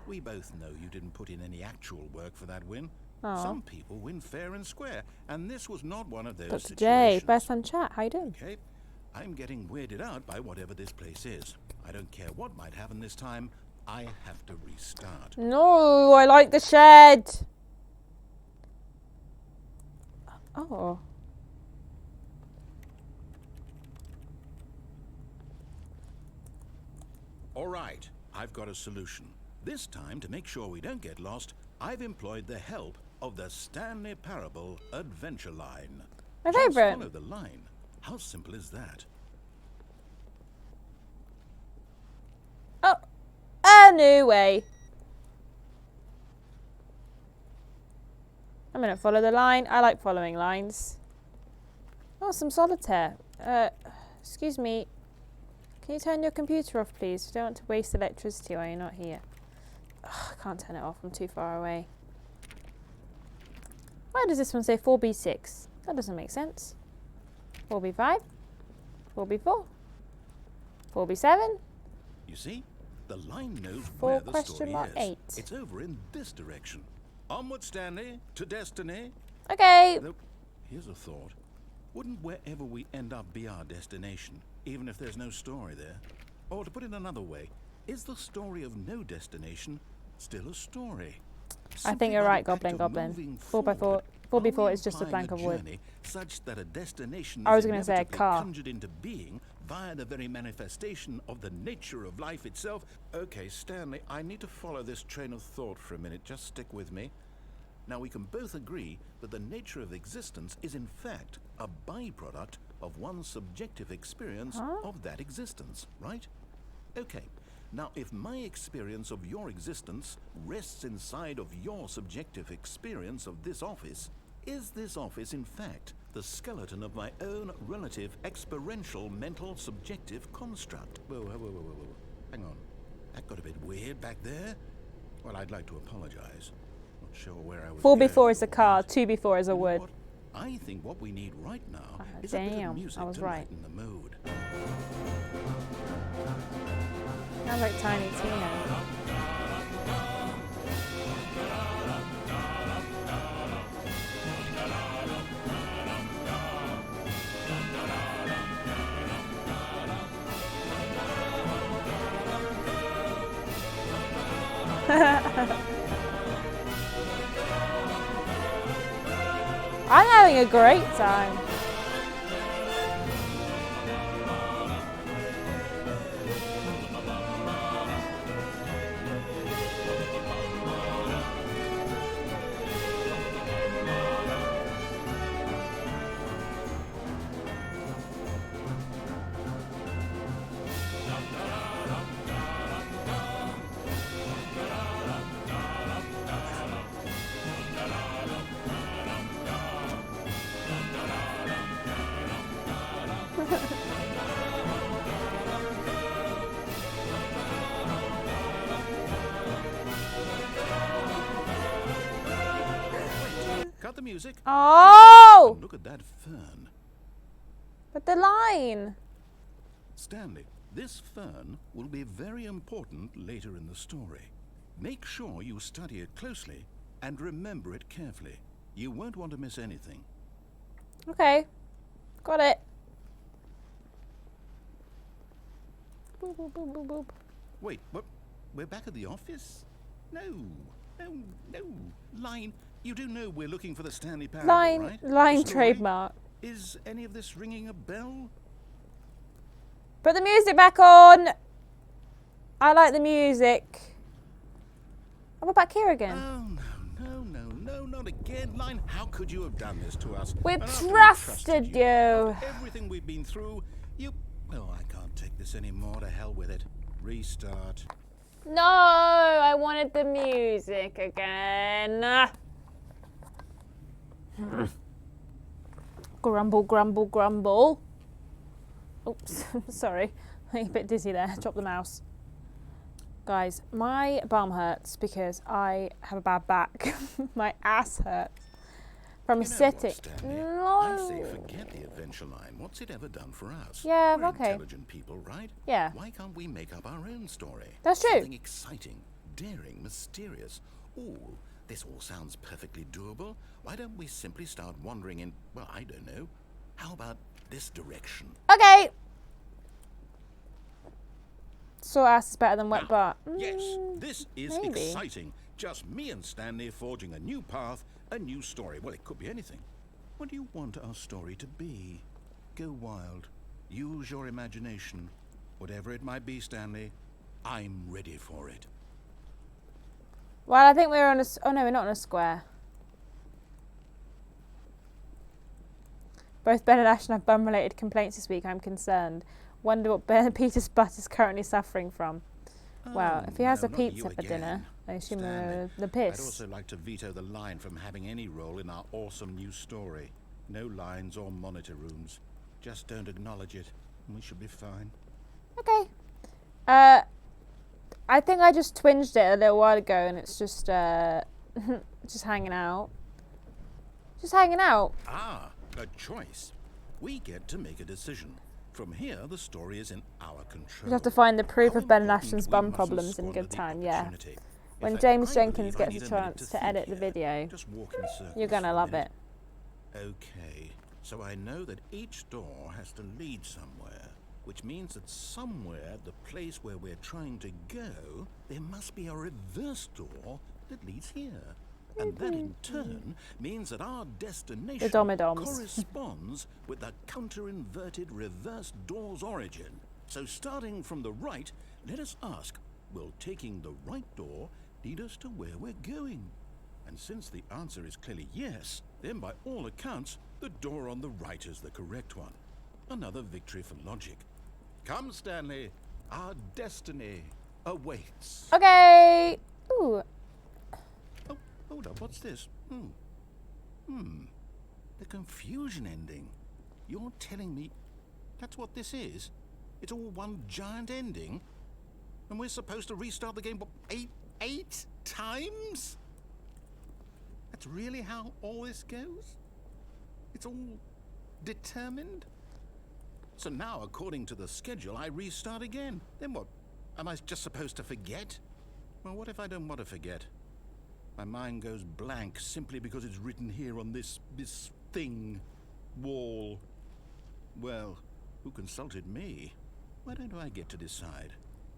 We both know you didn't put in any actual work for that win. Aw. Some people win fair and square, and this was not one of those Dr. situations. J, first time chat. How you doing? Okay, I'm getting weirded out by whatever this place is. I don't care what might happen this time. I have to restart. No, I like the shed. Oh. All right, I've got a solution. This time, to make sure we don't get lost, I've employed the help of the Stanley Parable Adventure Line. My Just favourite. follow the line. How simple is that? Oh. A new way. I'm gonna follow the line. I like following lines. Oh, some solitaire. Excuse me. Can you turn your computer off, please? We don't want to waste electricity while you're not here. Ugh, I can't turn it off. I'm too far away. Why does this one say 4B6? That doesn't make sense. 4B5? 4B4? 4B7? You see? The line knows 4 where the question story mark is. 8. It's over in this direction. Onward, Stanley, to destiny. Okay. Though, here's a thought. Wouldn't wherever we end up be our destination, even if there's no story there? Or to put it another way, is the story of no destination still a story? I think you're right, Goblin. 4x4. 4B4 is just a plank of wood. Such that a destination I was is going to say a inevitably car. conjured into being via the very manifestation of the nature of life itself. Okay, Stanley, I need to follow this train of thought for a minute. Just stick with me. Now, we can both agree that the nature of existence is in fact a byproduct of one's subjective experience of that existence, right? Okay. Now, if my experience of your existence rests inside of your subjective experience of this office, is this office, in fact, the skeleton of my own relative experiential mental subjective construct? Whoa. Hang on. That got a bit weird back there. Well, I'd like to apologize. Not sure where I was 4 going before with is a all car, that. 2 before is a You know wood. what? I think what we need right now Oh, is a bit damn, of music I was to right. lighten the mood. Sounds like Tiny Tina. I'm having a great time. Cut the music. Oh! And look at that fern. But the line. Stanley, this fern will be very important later in the story. Make sure you study it closely and remember it carefully. You won't want to miss anything. Okay. Got it. Boop, boop, boop, boop, boop. Wait, what? We're back at the office? No. Line, you do know we're looking for the Stanley Parable, right? Line The story? trademark. Is any of this ringing a bell? Put the music back on. I like the music. Oh, we're back here again. Oh, no, not again. Line, how could you have done this to us? We And after trusted you. after everything we've been through, Oh, I can't take this anymore. To hell with it. Restart. No, I wanted the music again. Grumble, grumble, grumble. Oops, sorry. I'm a bit dizzy there. Drop the mouse. Guys, my bum hurts because I have a bad back. My ass hurts from You know sitting. what, Stanley? No. I say forget the adventure line. What's it ever done for us? Yeah, We're okay. intelligent people, right? Yeah. Why can't we make up our own story? That's true. Something exciting, daring, mysterious. Ooh, this all sounds perfectly doable. Why don't we simply start wandering in, well, I don't know. How about this direction? Okay. Sore ass is better than wet butt. Yes, this is maybe. exciting. Just me and Stanley forging a new path, a new story. Well, it could be anything. What do you want our story to be? Go wild. Use your imagination. Whatever it might be, Stanley, I'm ready for it. Well, I think we're on a... Oh, no, we're not on a square. Both Ben and Ashton have bum-related complaints this week. I'm concerned. Wonder what Peter's butt is currently suffering from. Well, if he has no, a not you pizza for again, dinner, I assume Stanley. the I'd piss. also like to veto the line from having any role in our awesome new story. No lines or monitor rooms. Just don't acknowledge it, and we should be fine. Okay. I think I just twinged it a little while ago, and it's just just hanging out. Just hanging out. Ah, a choice. We get to make a decision. From here, the story is in our control. We have to find the proof How of Ben and important Ashton's we bum mustn't problems in squander good the time, yeah. opportunity. When In fact, James I Jenkins believe I gets need a minute chance to think edit the here. video, Just walk in circles you're gonna for a love minute. it. Okay, so I know that each door has to lead somewhere, which means that somewhere, the place where we're trying to go, there must be a reverse door that leads here. And that in turn means that our destination Domidoms. corresponds with the counter-inverted reverse door's origin. So starting from the right, let us ask, will taking the right door lead us to where we're going? And since the answer is clearly yes, then by all accounts, the door on the right is the correct one. Another victory for logic. Come, Stanley, our destiny awaits. Okay. Ooh. Oh, hold up, what's this? The confusion ending. You're telling me that's what this is? It's all one giant ending? And we're supposed to restart the game, what, eight times? That's really how all this goes? It's all determined? So now, according to the schedule, I restart again. Then what? Am I just supposed to forget? Well, what if I don't want to forget? My mind goes blank simply because it's written here on this thing, wall. Well, who consulted me? Why don't I get to decide?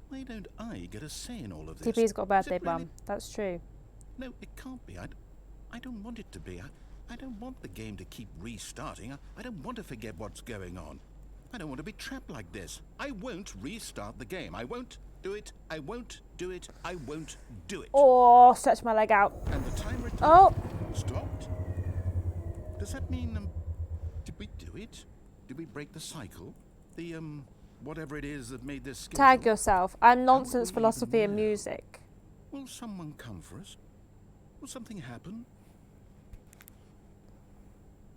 Why don't I get a say in all of this? TP's got a birthday Is it really- bum. That's true. No, it can't be. I don't want it to be. I don't want the game to keep restarting. I don't want to forget what's going on. I don't want to be trapped like this. I won't restart the game. I won't do it. I won't do it. I won't do it. Oh, stretch my leg out. And the timer stopped. Does that mean, did we do it? Did we break the cycle? The, whatever it is that made this schedule? Tag yourself. I'm nonsense How would we philosophy even and know? music. Will someone come for us? Will something happen?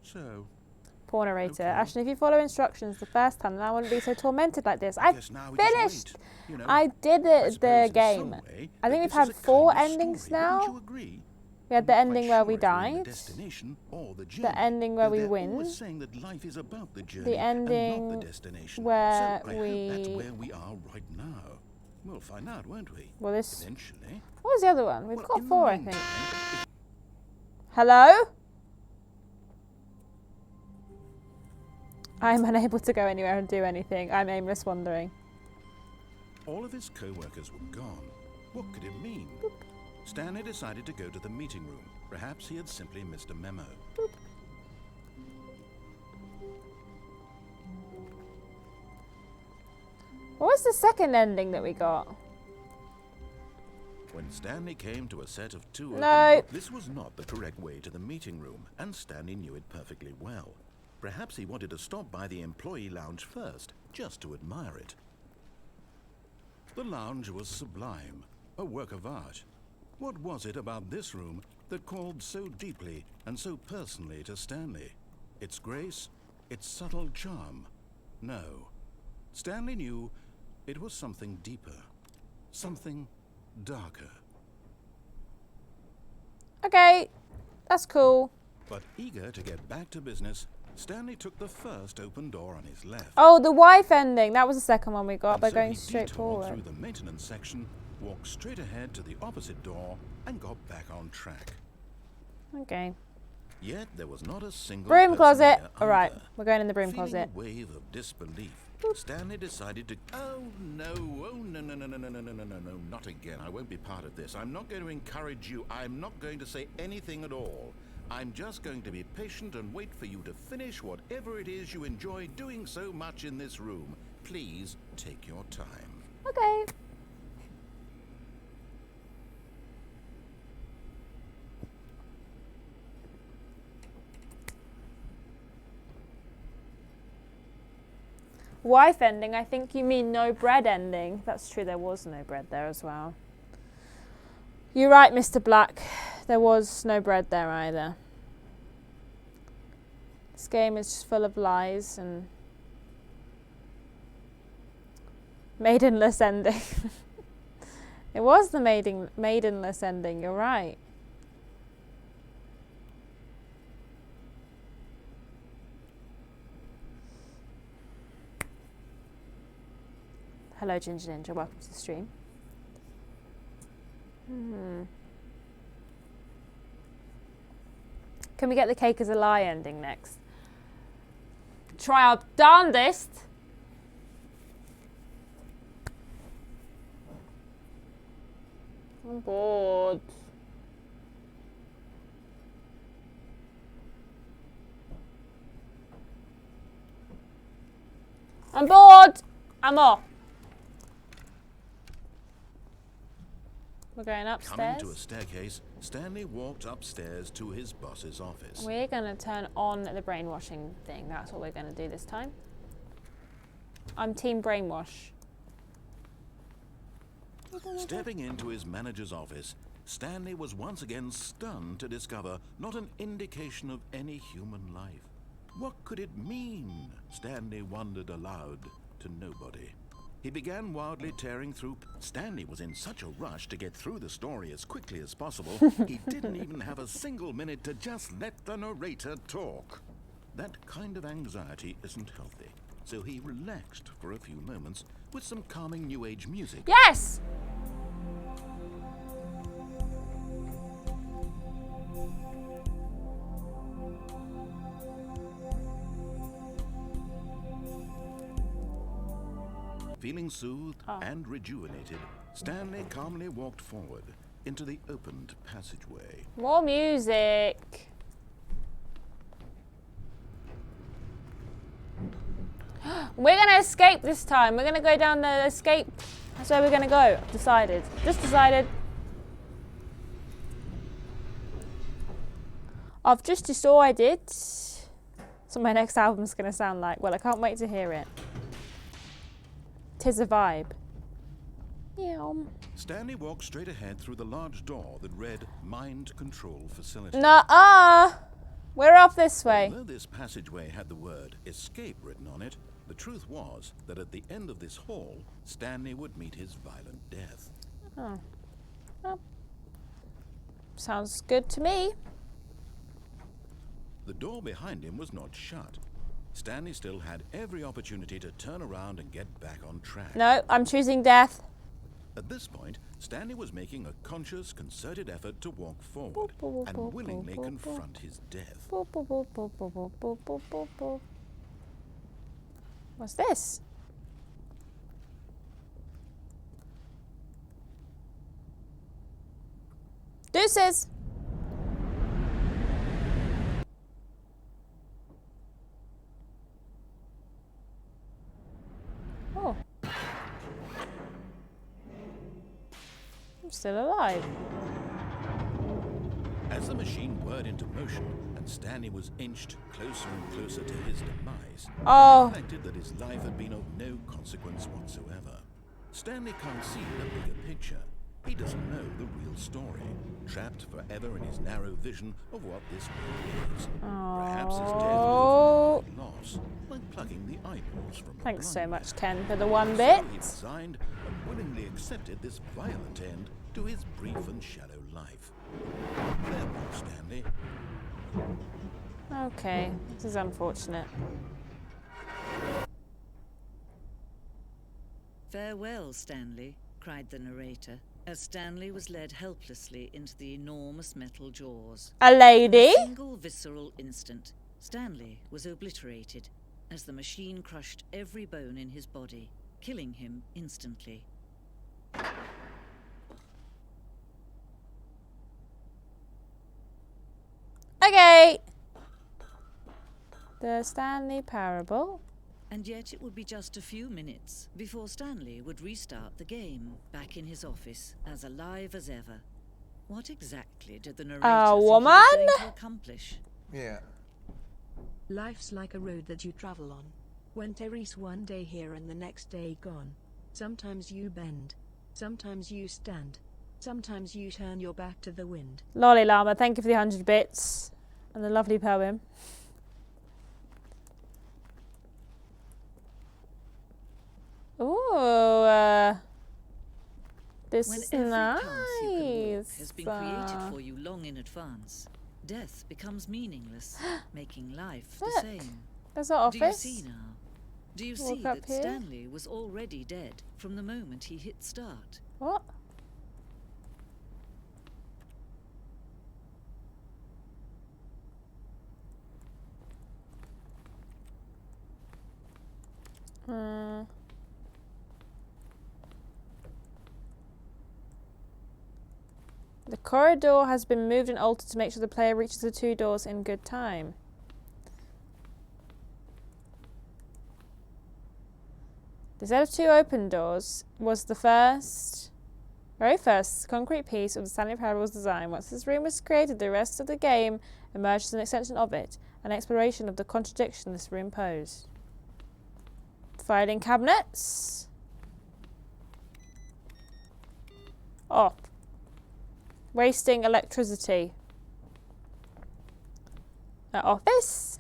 So, Poor narrator. Okay. Ashton, if you follow instructions the first time, then I wouldn't be so tormented like this. I guess now we just finished. wait, you know. I did I the suppose in game. some way I think that we've this had is a 4 kind of endings story, now. wouldn't you agree? We had the I'm not ending quite where we sure if we're in died. The destination or the journey. The ending where Though we they're win. always saying that life is about the journey The and not ending the destination. where so I hope that's we- where we are right now. We'll find out, won't we? Well, this. Eventually. What was the other one? We've Well, got in the 4, I think. meantime, Hello? I'm unable to go anywhere and do anything. I'm aimless wandering. all of his co-workers were gone. What could it mean? Stanley decided to go to the meeting room. Perhaps he had simply missed a memo. What was the second ending that we got? When Stanley came to a set of 2 No. open, this was not the correct way to the meeting room, and Stanley knew it perfectly well. Perhaps he wanted to stop by the employee lounge first, just to admire it. The lounge was sublime, a work of art. What was it about this room that called so deeply and so personally to Stanley? Its grace? Its subtle charm? No. Stanley knew it was something deeper, something darker. Okay, that's cool. But eager to get back to business, Stanley took the first open door on his left. Oh, the wife ending. That was the second one we got And by so going he straight detoured forward. through the maintenance section, walked straight ahead to the opposite door, and got back on track. Okay. Yet there was not a single Broom person closet. there All right, either. we're going in the broom Feeling closet. a wave of disbelief, Stanley decided to... Oh no, no, not again. I won't be part of this. I'm not going to encourage you. I'm not going to say anything at all. I'm just going to be patient and wait for you to finish whatever it is you enjoy doing so much in this room. Please take your time. Okay. Wife ending, I think you mean no bread ending. That's true, there was no bread there as well. You're right, Mr. Black. There was no bread there either. This game is just full of lies and maidenless ending. It was the maidenless ending, you're right. Hello, Ginger Ninja. Welcome to the stream. Can we get the cake as a lie ending next? Try our darndest. I'm bored. I'm bored. I'm off. We're going Coming upstairs. to a staircase, Stanley walked upstairs to his boss's office. We're going to turn on the brainwashing thing. That's what we're going to do this time. I'm team brainwash. Stepping into his manager's office, Stanley was once again stunned to discover not an indication of any human life. What could it mean? Stanley wondered aloud to nobody. He began wildly tearing through. Stanley was in such a rush to get through the story as quickly as possible, he didn't even have a single minute to just let the narrator talk. That kind of anxiety isn't healthy, so he relaxed for a few moments with some calming new age music. Yes! Feeling soothed and rejuvenated, Stanley calmly walked forward into the opened passageway. More music. We're going to escape this time. We're going to go down the escape. That's where we're going to go. Decided. Just decided. I've just decided. That's what my next album's going to sound like. Well, I can't wait to hear it. 'Tis a vibe. Yeah. Stanley walked straight ahead through the large door that read Mind Control Facility. Nuh-uh. We're off this way. Although this passageway had the word escape written on it, the truth was that at the end of this hall, Stanley would meet his violent death. Oh. Well, sounds good to me. The door behind him was not shut. Stanley still had every opportunity to turn around and get back on track. No, I'm choosing death. At this point, Stanley was making a conscious, concerted effort to walk forward and willingly confront his death. What's this? Deuces! Oh. I'm still alive. As the machine whirred into motion and Stanley was inched closer and closer to his demise, Oh. he reflected that his life had been of no consequence whatsoever. Stanley can't see the bigger picture. He doesn't know the real story, trapped forever in his narrow vision of what this world is. Perhaps his death was a loss, like plugging the eyeballs from a Thanks so blind much, man. Ken, for the one So bit. he resigned and willingly accepted this violent end to his brief and shallow life. Farewell, Stanley. Okay, this is unfortunate. "Farewell, Stanley," cried the narrator, as Stanley was led helplessly into the enormous metal jaws. A lady? In a single visceral instant, Stanley was obliterated as the machine crushed every bone in his body, killing him instantly. Okay. The Stanley Parable. And yet it would be just a few minutes before Stanley would restart the game, back in his office, as alive as ever. What exactly did the narrator think he was woman? going to accomplish? Yeah. Life's like a road that you travel on. When Therese one day here and the next day gone. Sometimes you bend. Sometimes you stand. Sometimes you turn your back to the wind. Lolly Llama, thank you for the 100 bits. And the lovely poem. Ooh, this When is every nice. path you can walk has been created for you long in advance, death becomes meaningless, making life Look, the same. There's our Do you office. see now? Do you Walk see up that here. Stanley was already dead from the moment he hit start? What? The corridor has been moved and altered to make sure the player reaches the two doors in good time. The set of two open doors was the very first concrete piece of the Stanley Parable's design. Once this room was created, the rest of the game emerged as an extension of it, an exploration of the contradiction this room posed. Filing cabinets. Off. Wasting electricity. Office.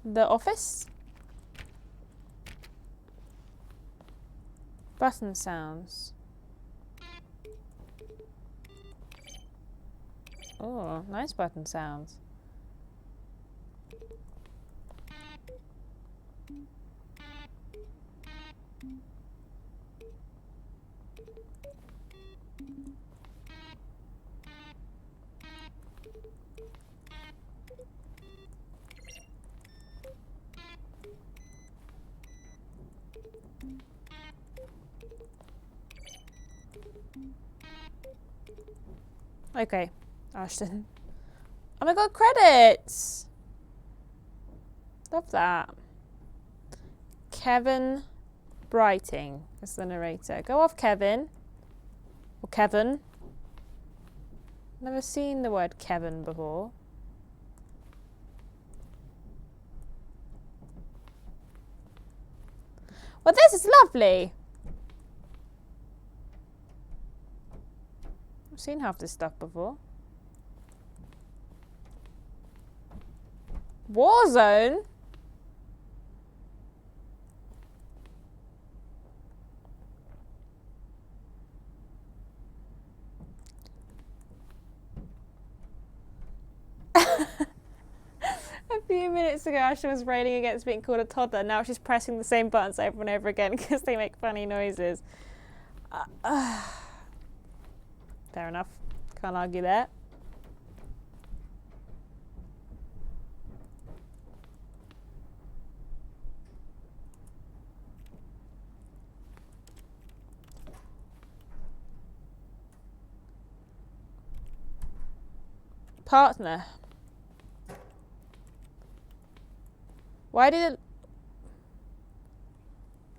The office. Button sounds. Oh, nice button sounds. Okay, Ashton. Oh my god, credits! Love that. Kevin Brighting is the narrator. Go off, Kevin. Or Kevin. Never seen the word Kevin before. Well, this is lovely. I've seen half this stuff before. Warzone? A few minutes ago, Ashton was railing against being called a toddler. Now she's pressing the same buttons over and over again because they make funny noises. Fair enough. Can't argue there. Partner. Why did it...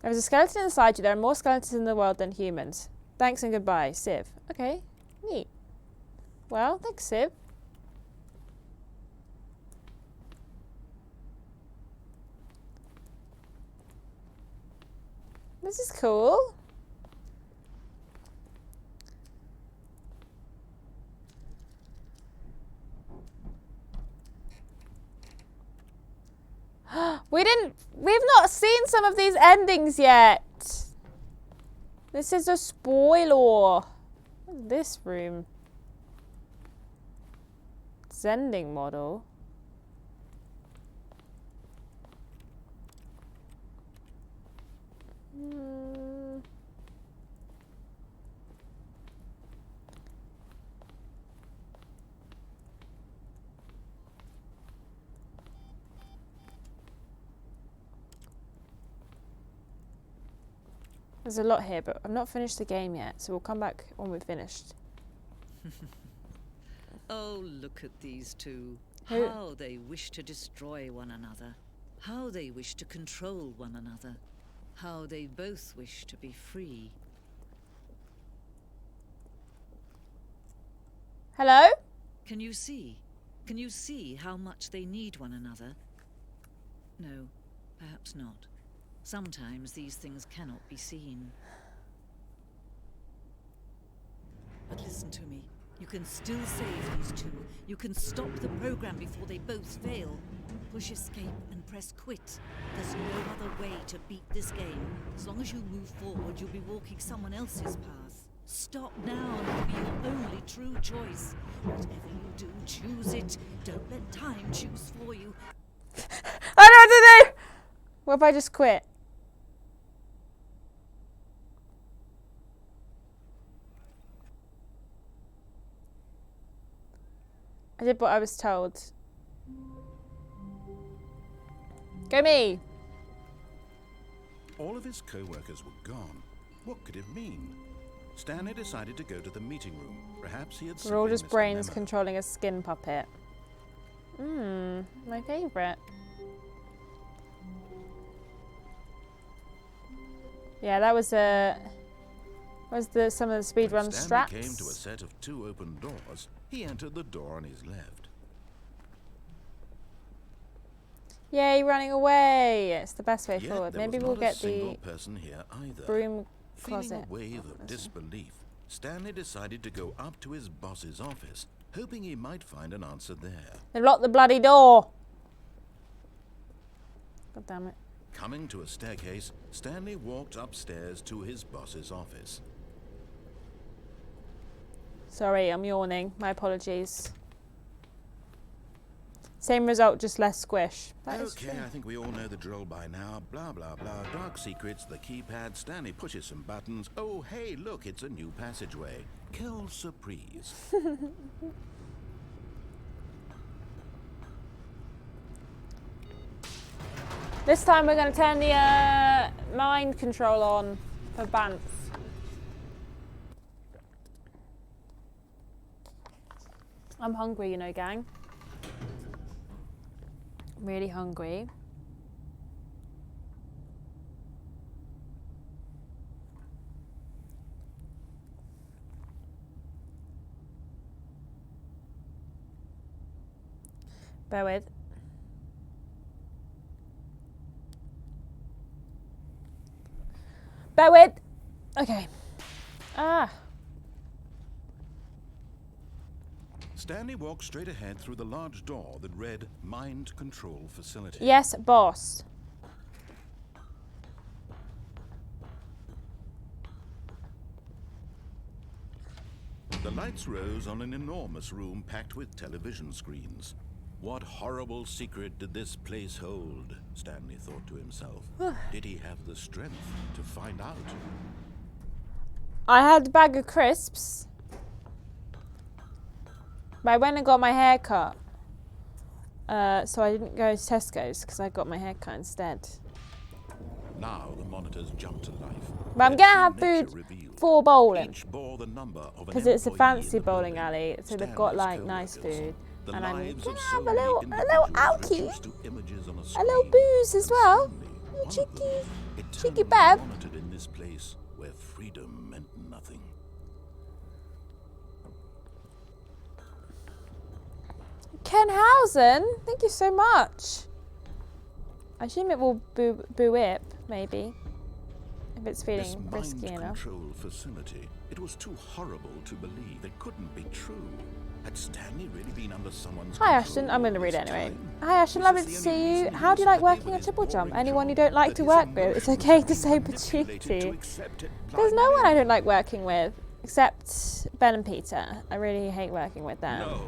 There was a skeleton inside you. There are more skeletons in the world than humans. Thanks and goodbye, Civ. Okay, neat. Well, thanks, Civ. This is cool. We've not seen some of these endings yet. This is a spoiler. What is this room? Sending model. There's a lot here, but I've not finished the game yet, so we'll come back when we've finished. Oh, look at these two. Who? How they wish to destroy one another. How they wish to control one another. How they both wish to be free. Hello? Can you see? Can you see how much they need one another? No, perhaps not. Sometimes these things cannot be seen. But listen to me. You can still save these two. You can stop the program before they both fail. Push escape and press quit. There's no other way to beat this game. As long as you move forward, you'll be walking someone else's path. Stop now and it'll be your only true choice. Whatever you do, choose it. Don't let time choose for you. I don't know what to do! What if I just quit? I did what I was told. Go me! All of his co-workers were gone. What could it mean? Stanley decided to go to the meeting room. Perhaps he had We're all simply just missed a brains memo. controlling a skin puppet. My favourite. Yeah, that was some of the speedrun When straps. Stanley came to a set of 2 open doors. He entered the door on his left. Yay, running away! It's the best way Yet forward. there Maybe was we'll not get a single the person here either. broom Feeling closet. a wave of disbelief, Stanley decided to go up to his boss's office, hoping he might find an answer there. They locked the bloody door! God damn it. Coming to a staircase, Stanley walked upstairs to his boss's office. Sorry, I'm yawning. My apologies. Same result, just less squish. That is Okay, true. I think we all know the drill by now. Blah, blah, blah. Dark secrets, the keypad. Stanley pushes some buttons. Oh, hey, look, it's a new passageway. Quelle surprise. This time we're going to turn the mind control on for Bants. I'm hungry, you know, gang. Really hungry. Bear with. Bear with. Okay. Ah. Stanley walked straight ahead through the large door that read Mind Control Facility. Yes, boss. The lights rose on an enormous room packed with television screens. What horrible secret did this place hold? Stanley thought to himself. Did he have the strength to find out? I had a bag of crisps. But I went and got my hair cut. So I didn't go to Tesco's because I got my hair cut instead. Now the monitors jumped to life. But I'm Their going to have true nature food revealed. for bowling. Each bore the number of an Because it's a employee fancy in the bowling building. alley. So they've got Stanley's like nice co-workers. food. The And I'm lives going of to so have a many little individuals alky. reduced to images on a A screen. little booze as And well. Stanley, You one of cheeky. them, Cheeky eternally bab. monitored in this place where freedom meant nothing. Ken Housen, thank you so much. I assume it will boo it, maybe. If it's This feeling risky mind enough. control facility, it was too horrible to believe. It couldn't be true. Had Stanley really been under someone's Hi control Ashton, I'm going to all read this it anyway. time? Hi Ashton, Was lovely this to the only see you. reason he How do you was like happy working with at his TripleJump? boring Anyone you job? don't like That to his work with, it's emotions okay had to been say manipulated to patootie. accept it There's no one blindly? I don't like working with, except Ben and Peter. I really hate working with them. No.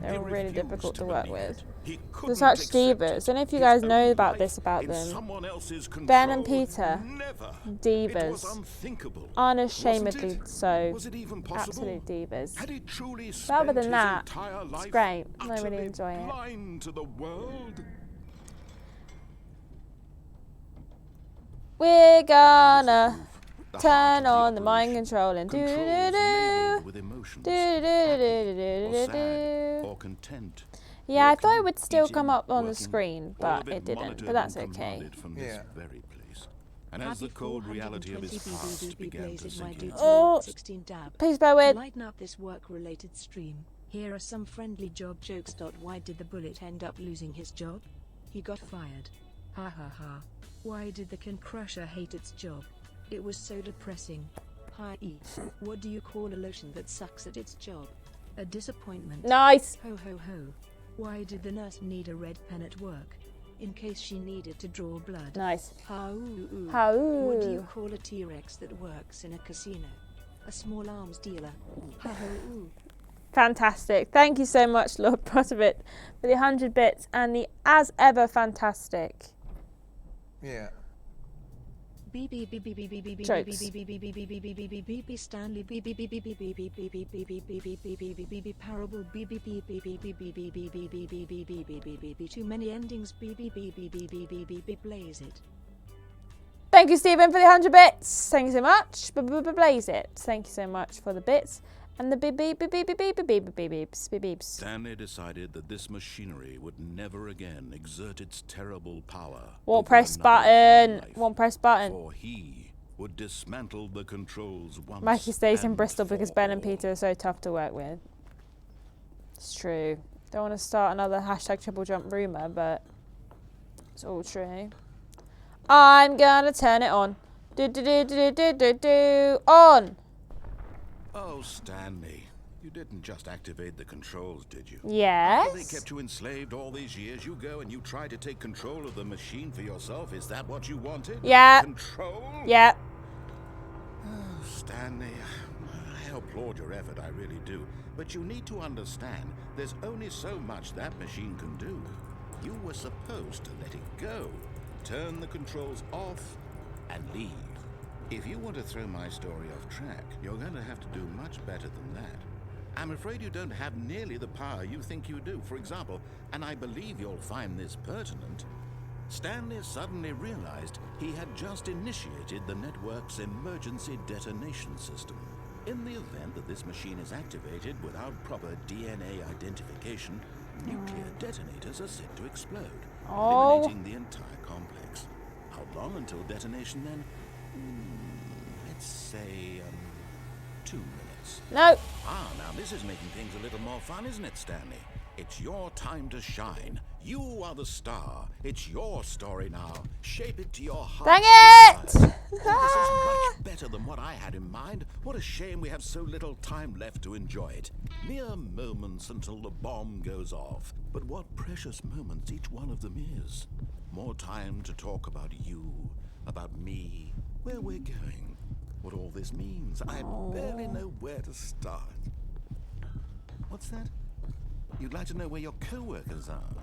They're He really refused difficult to work believe with. it. He They're couldn't such accept divas. it. Don't know if you His guys know own about life this about in them. someone else's Ben and control. Peter, Never. divas. It was unthinkable. Unashamedly Wasn't it? so. Was it even possible? Absolute divas. Had he truly But spent other than his that, entire life it's great. I really utterly enjoy it. blind to the world? We're gonna The turn heart of on the mind operation. control and Controls do-do-do-do. labeled with emotions, happy or sad Do-do-do-do-do-do-do. or content. Yeah, I thought it Walking, would still eating, come up on the working, screen, all but of it didn't. monitored But that's and okay. commanded from this very place. And as Happy the cold reality of his 420 past began to blazes my sink in, dudes Oh. 16 dab. Please bear To with. lighten up this work-related stream, here are some friendly job jokes. Why did the bullet end up losing his job? He got fired. Ha ha ha. Why did the can crusher hate its job? It was so depressing. Hi E. What do you call a lotion that sucks at its job? A disappointment. Nice. Ho ho ho. Why did the nurse need a red pen at work? In case she needed to draw blood. Nice. How-oo. How? What do you call a T-Rex that works in a casino? A small arms dealer. Ha-ho-oo. Fantastic. Thank you so much, Lord Protovit, for the 100 bits and the as ever fantastic Yeah. jokes. Stanley Parable too many endings blaze it. Thank you, Stephen, for the 100 bits. Thank you so much. Blaze it. Thank you so much for the bits and the beeps. Stanley decided that this machinery would never again exert its terrible power. One over press another button. human life, One press button. For he would dismantle the controls once Mikey stays in and Bristol because for Ben and all. Peter are so tough to work with. It's true. Don't want to start another hashtag triple jump rumour, but it's all true. I'm gonna turn it on. Do. On. Oh, Stanley. You didn't just activate the controls, did you? Yes. After they kept you enslaved all these years, you go and you try to take control of the machine for yourself. Is that what you wanted? Yeah. Control? Yeah. Oh, Stanley, I applaud your effort, I really do. But you need to understand, there's only so much that machine can do. You were supposed to let it go, turn the controls off, and leave. If you want to throw my story off track, you're going to have to do much better than that. I'm afraid you don't have nearly the power you think you do. For example, and I believe you'll find this pertinent, Stanley suddenly realized he had just initiated the network's emergency detonation system. In the event that this machine is activated without proper DNA identification, nuclear detonators are set to explode, eliminating the entire complex. How long until detonation then? Let's say, 2 minutes. No. Now this is making things a little more fun, isn't it, Stanley? It's your time to shine. You are the star. It's your story now. Shape it to your heart. Dang it! This is much better than what I had in mind. What a shame we have so little time left to enjoy it. Mere moments until the bomb goes off. But what precious moments each one of them is. More time to talk about you, about me, where we're going, what all this means. I barely know where to start. What's that? You'd like to know where your co-workers are?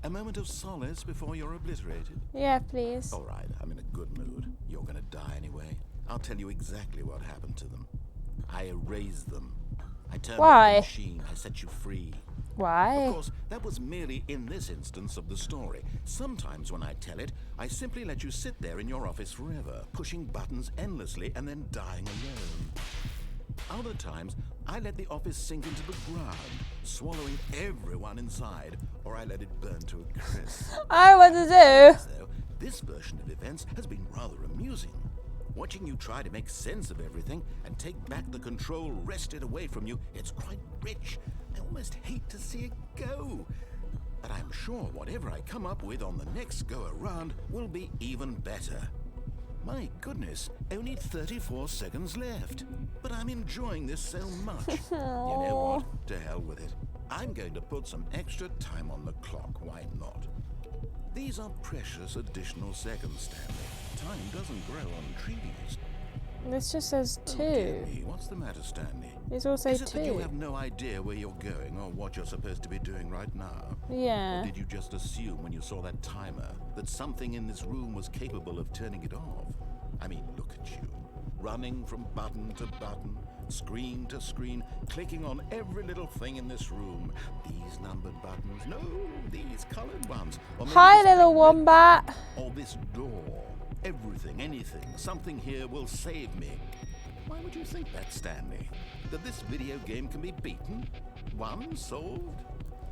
A moment of solace before you're obliterated? Yeah, please. All right, I'm in a good mood. You're gonna die anyway. I'll tell you exactly what happened to them. I erased them. I turned off the machine. I set you free. Why? Of course, that was merely in this instance of the story. Sometimes when I tell it, I simply let you sit there in your office forever, pushing buttons endlessly and then dying alone. Other times, I let the office sink into the ground, swallowing everyone inside, or I let it burn to a crisp. I know what to do. Though, this version of events has been rather amusing. Watching you try to make sense of everything and take back the control wrested away from you, it's quite rich. I almost hate to see it go. But I'm sure whatever I come up with on the next go-around will be even better. My goodness, only 34 seconds left. But I'm enjoying this so much. You know what? To hell with it. I'm going to put some extra time on the clock. Why not? These are precious additional seconds, Stanley. Time doesn't grow on trees. This just says 2. Oh, dear me. What's the matter, Stanley? It's also Is it 2. that you have no idea where you're going or what you're supposed to be doing right now? Yeah. Or did you just assume when you saw that timer that something in this room was capable of turning it off? I mean, look at you. Running from button to button, screen to screen, clicking on every little thing in this room. These numbered buttons, no, these colored ones. Or maybe Hi, this little big wombat. or this door. Everything, anything, something here will save me. Why would you think that, Stanley? That this video game can be beaten? Won? Solved?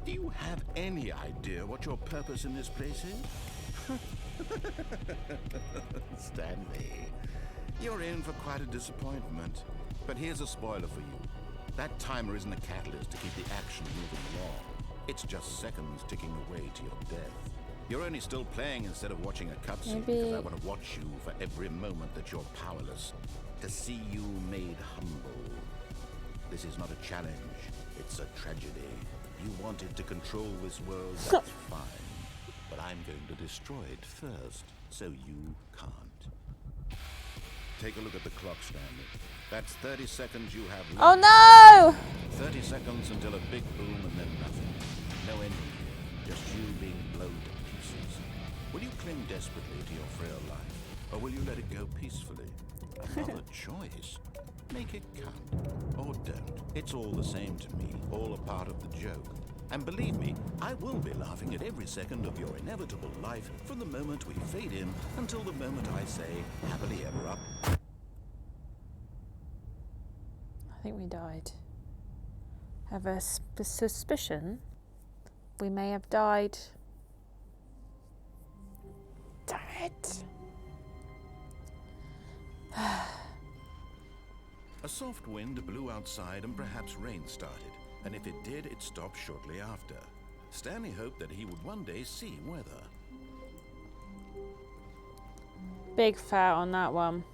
Do you have any idea what your purpose in this place is? Stanley, you're in for quite a disappointment. But here's a spoiler for you. That timer isn't a catalyst to keep the action moving along. It's just seconds ticking away to your death. You're only still playing instead of watching a cutscene because I want to watch you for every moment that you're powerless. To see you made humble. This is not a challenge. It's a tragedy. You wanted to control this world, that's fine. But I'm going to destroy it first, so you can't. Take a look at the clock, Stanley. That's 30 seconds you have left. Oh no! 30 seconds until a big boom and then nothing. No ending here. Just you being blown to pieces. Will you cling desperately to your frail life? Or will you let it go peacefully? Another choice. Make it count. Or don't. It's all the same to me. All a part of the joke. And believe me, I will be laughing at every second of your inevitable life from the moment we fade in until the moment I say, happily ever up. I think we died. Have a suspicion we may have died. Damn it. A soft wind blew outside and perhaps rain started. And if it did, it stopped shortly after. Stanley hoped that he would one day see weather. Big fat on that one.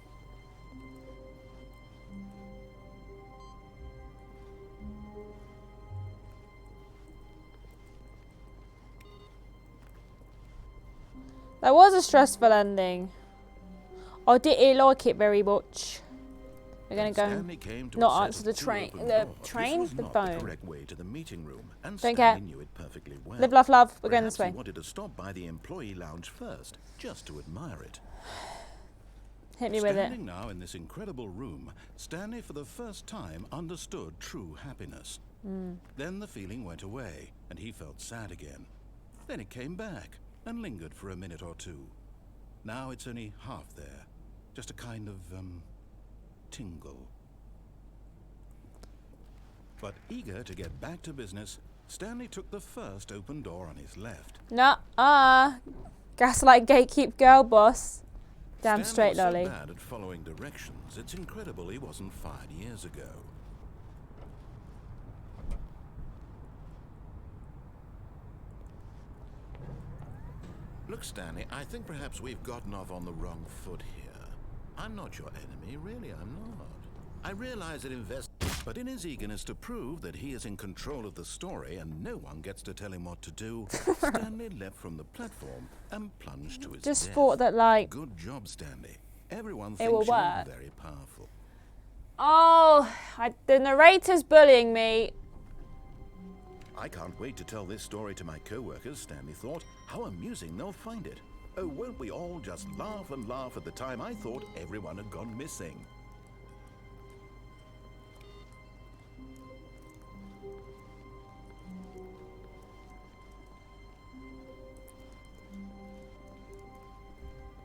That was a stressful ending. I didn't like it very much. We're gonna go Stanley came to not a set answer of the two train. open The doors. train? This was The not phone. the correct way to the meeting room, and Don't Stanley care. knew it perfectly well. Live, laugh, love. We're going Perhaps this way. He wanted to stop by the employee lounge first, just to admire it. Hit me with it. Standing now in this incredible room, Stanley for the first time understood true happiness. Then the feeling went away, and he felt sad again. Then it came back, and lingered for a minute or two. Now it's only half there. Just a kind of, tingle. But eager to get back to business, Stanley took the first open door on his left. Gaslight gatekeep girl boss. Damn Stanley straight, was so lolly. bad at following directions, it's incredible he wasn't fired years ago. Look, Stanley, I think perhaps we've gotten off on the wrong foot here. I'm not your enemy, really, I'm not. I realize that but in his eagerness to prove that he is in control of the story and no one gets to tell him what to do, Stanley leapt from the platform and plunged to his Just death. thought that, like, Good job, Stanley. Everyone it thinks will you're work. very powerful. Oh, the narrator's bullying me. I can't wait to tell this story to my co-workers, Stanley thought. How amusing they'll find it. Oh, won't we all just laugh and laugh at the time I thought everyone had gone missing.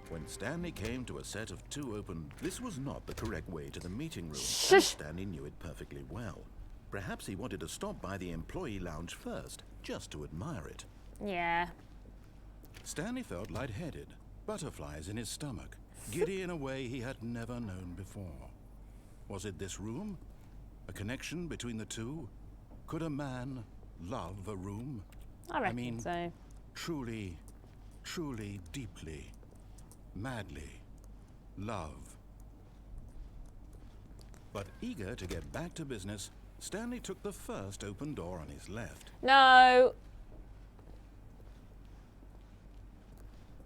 When Stanley came to a set of two open... This was not the correct way to the meeting room, and Stanley knew it perfectly well. Perhaps he wanted to stop by the employee lounge first, just to admire it. Yeah. Stanley felt lightheaded, butterflies in his stomach, giddy in a way he had never known before. Was it this room? A connection between the two? Could a man love a room? I reckon mean, so. Truly, truly, deeply, madly love. But eager to get back to business, Stanley took the first open door on his left. No.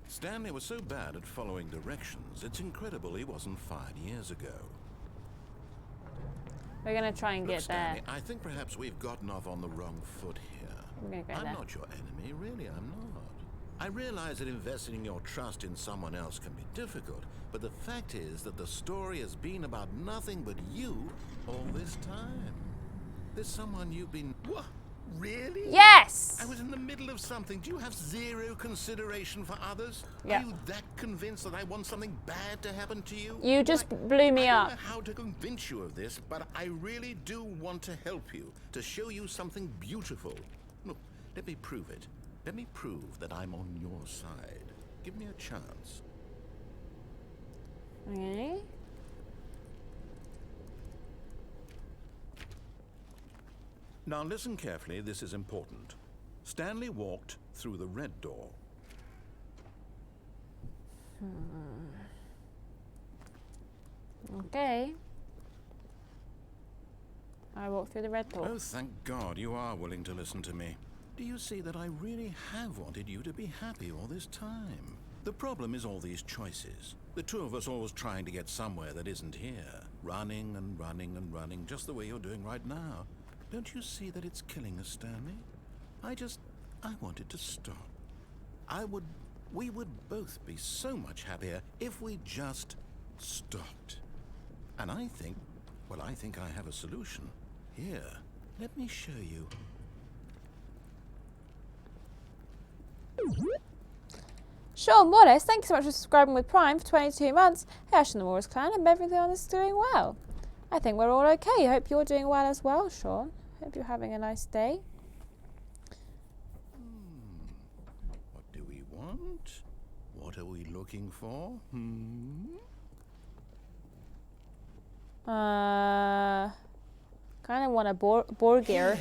Stanley was so bad at following directions, it's incredible he wasn't fired years ago. We're going to try and Look, get there. Stanley, I think perhaps we've gotten off on the wrong foot here. We're going to go I'm there. not your enemy, really, I'm not. I realize that investing your trust in someone else can be difficult, but the fact is that the story has been about nothing but you all this time. There's someone you've been... What? Really? Yes! I was in the middle of something. Do you have zero consideration for others? Yeah. Are you that convinced that I want something bad to happen to you? You just blew me I up. don't know how to convince you of this, but I really do want to help you, to show you something beautiful. Look, let me prove it. Let me prove that I'm on your side. Give me a chance. Okay. Now listen carefully, this is important. Stanley walked through the red door. Okay. I walk through the red door. Oh, thank God you are willing to listen to me. Do you see that I really have wanted you to be happy all this time? The problem is all these choices. The two of us always trying to get somewhere that isn't here. Running and running and running, just the way you're doing right now. Don't you see that it's killing us, Stanley? I wanted to stop. We would both be so much happier if we just stopped. And I think I have a solution. Here, let me show you. Sean Wallace, thank you so much for subscribing with Prime for 22 months. Hey, Ashton the Morris clan, and everything on this is doing well. I think we're all okay. I hope you're doing well as well, Sean. Hope you're having a nice day. What do we want? What are we looking for? Kind of want a Borgir.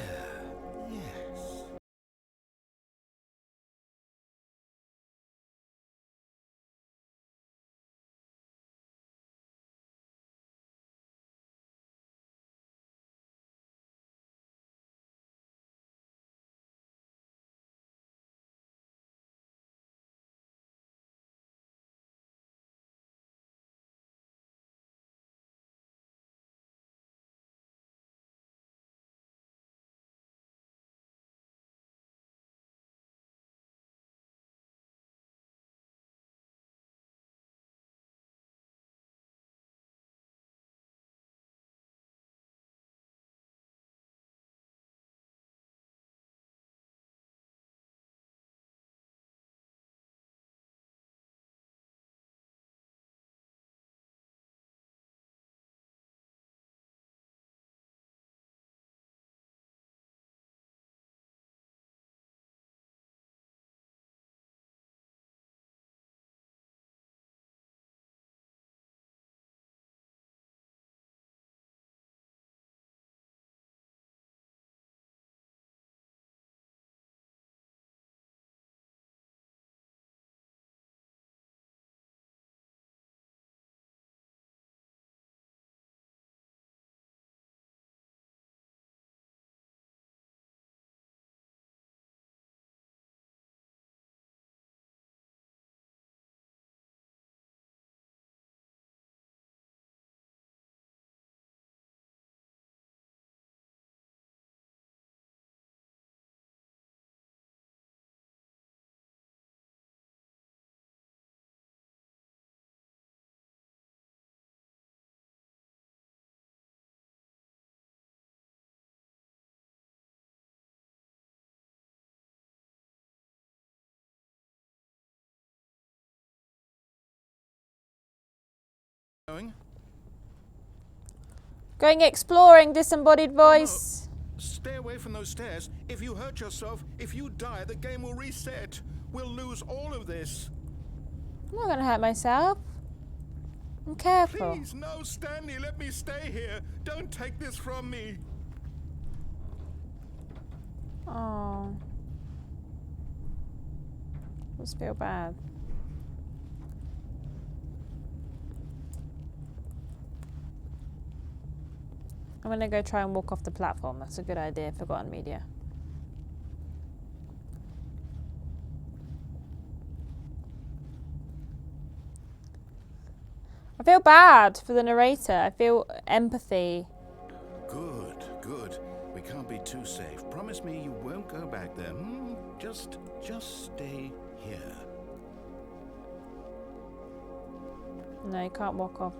going? Going exploring, disembodied voice. Stay away from those stairs. If you hurt yourself, if you die, the game will reset. We'll lose all of this. I'm not gonna hurt myself. I'm careful. Please, no, Stanley, let me stay here. Don't take this from me. Oh. Must feel bad. I'm gonna go try and walk off the platform. That's a good idea, Forgotten Media. I feel bad for the narrator. I feel empathy. Good, good. We can't be too safe. Promise me you won't go back there. Just stay here. No, you can't walk off.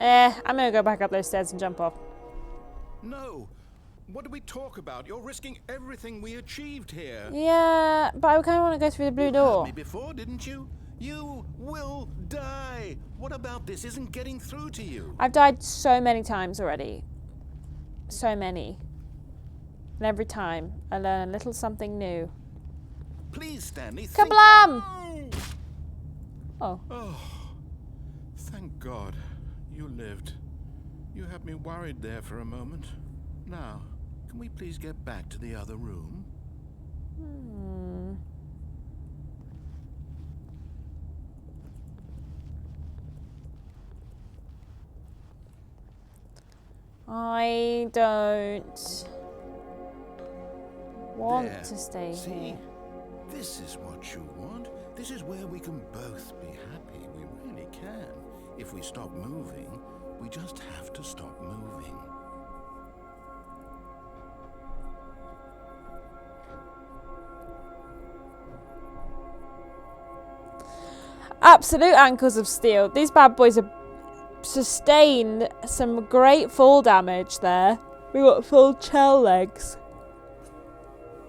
I'm gonna go back up those stairs and jump off. No. What do we talk about? You're risking everything we achieved here. Yeah, but I kind of want to go through the blue You door. heard me before, didn't you? You will die. What about this isn't getting through to you? I've died so many times already. So many. And every time I learn a little something new. Please, Stanley. Kablam! Oh. Oh, thank God you lived. You had me worried there for a moment. Now, can we please get back to the other room? I don't want There. to stay See? here. This is what you want. This is where we can both be happy. We really can. If we stop moving, we just have to stop moving. Absolute ankles of steel. These bad boys have sustained some great fall damage there. We got full shell legs.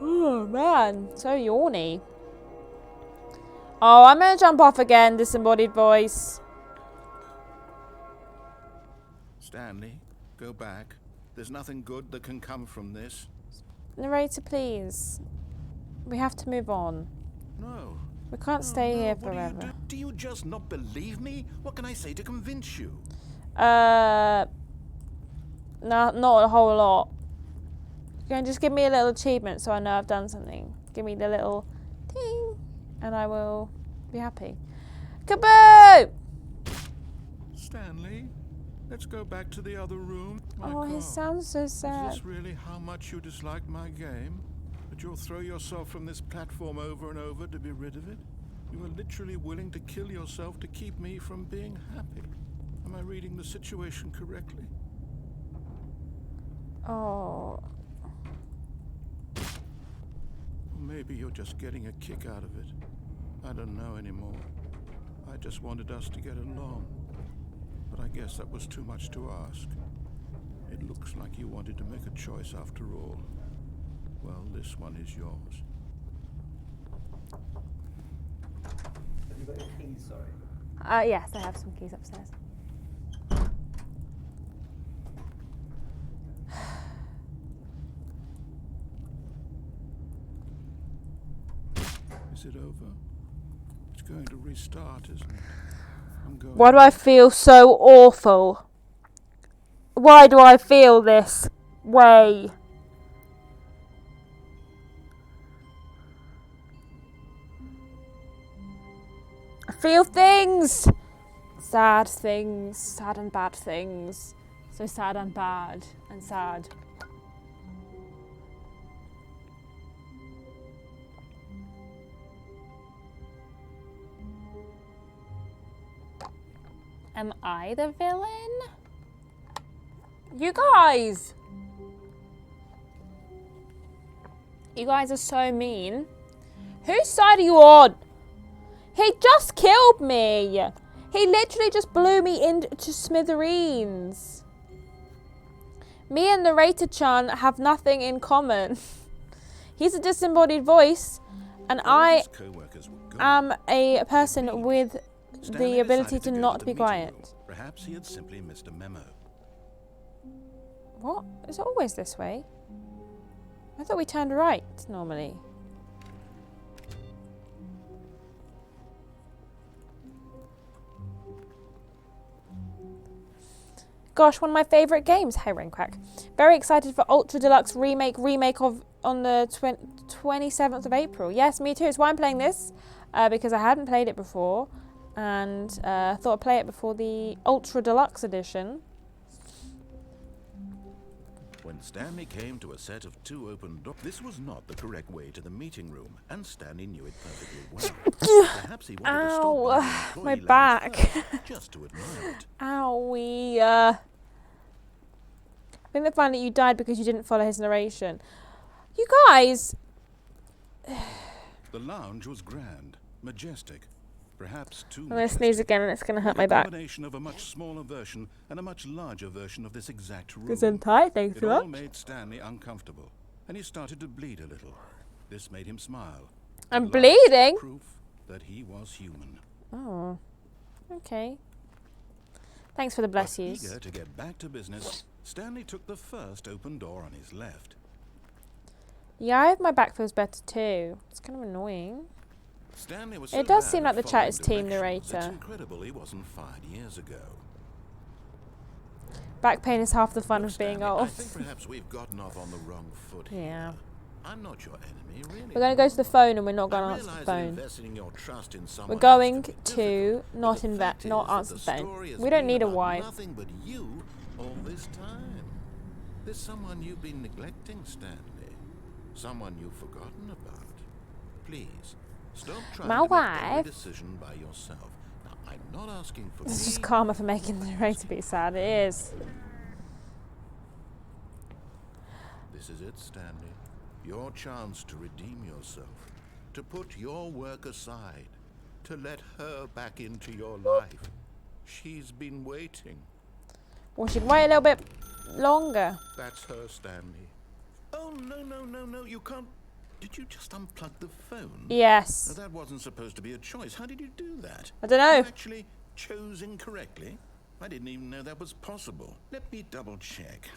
Oh man, so yawny. Oh, I'm gonna jump off again, disembodied voice. Stanley, go back. There's nothing good that can come from this. Narrator, please. We have to move on. No. We can't stay here What forever. do you just not believe me? What can I say to convince you? No, not a whole lot. You can just give me a little achievement so I know I've done something. Give me the little ding, and I will be happy. Kaboo! Stanley, let's go back to the other room. My Oh, he God. sounds so Is sad. this really how much you dislike my game? That you'll throw yourself from this platform over and over to be rid of it? You are literally willing to kill yourself to keep me from being happy. Am I reading the situation correctly? Oh, Or maybe you're just getting a kick out of it. I don't know anymore. I just wanted us to get along. But I guess that was too much to ask. It looks like you wanted to make a choice after all. Well, this one is yours. Have you got your keys, sorry? yes, I have some keys upstairs. Is it over? It's going to restart, isn't it? I'm going. Why do I feel so awful? Why do I feel this way? I feel things! Sad things, sad and bad things. So sad and bad and sad. Am I the villain? You guys! You guys are so mean. Whose side are you on? He just killed me. He literally just blew me into smithereens. Me and Narrator-chan have nothing in common. He's a disembodied voice, and I am a person with the ability to not be quiet. Perhaps he had simply missed a memo. What? Is it always this way? I thought we turned right normally. Gosh, one of my favourite games, Hey Raincrack. Very excited for Ultra Deluxe remake of on the 27th of April. Yes, me too. It's why I'm playing this, because I hadn't played it before, and thought I'd play it before the Ultra Deluxe edition. When Stanley came to a set of 2 open doors, this was not the correct way to the meeting room, and Stanley knew it perfectly well. Perhaps he wanted to stop by the employee my lounge back. first, just to admire it. Owie. I think they find that you died because you didn't follow his narration. You guys. The lounge was grand, majestic, perhaps too I'm going to sneeze again and it's going to hurt my a back. combination of a much smaller version and a much larger version of this exact room. It's in tight, thanks It so all much. made Stanley uncomfortable, and he started to bleed a little. This made him smile. I'm At last, bleeding? Proof that he was human. Oh. Okay. Thanks for the bless But yous. eager to get back to business, Stanley took the first open door on his left. Yeah, my back feels better too. It's kind of annoying. Stanley was It so does bad seem at like the chat is following team directions, narrator. It's incredible he wasn't fired years ago. Back pain is half the fun Look, of being Stanley, I old. think perhaps we've gotten off on the wrong foot Yeah. here. I'm not your enemy, really. We're going to go to the phone and we're not going to I answer the realize phone. investing your trust in We're someone going else can be to difficult, not but the fact is that answer the the phone. story has We don't been need a about wife. Nothing but you all this time. There's someone you've been neglecting, Stanley. Someone you've forgotten about. Please, stop trying My to make wife? every decision by yourself. Now, I'm not asking for This is me. karma for making the narrator be sad. It is. This is it, Stanley. Your chance to redeem yourself. To put your work aside. To let her back into your life. She's been waiting. Well, she'd wait a little bit longer. That's her, Stanley. Oh, no, you can't. Did you just unplug the phone? Yes. Now, that wasn't supposed to be a choice. How did you do that? I don't know. You actually chose incorrectly? I didn't even know that was possible. Let me double check.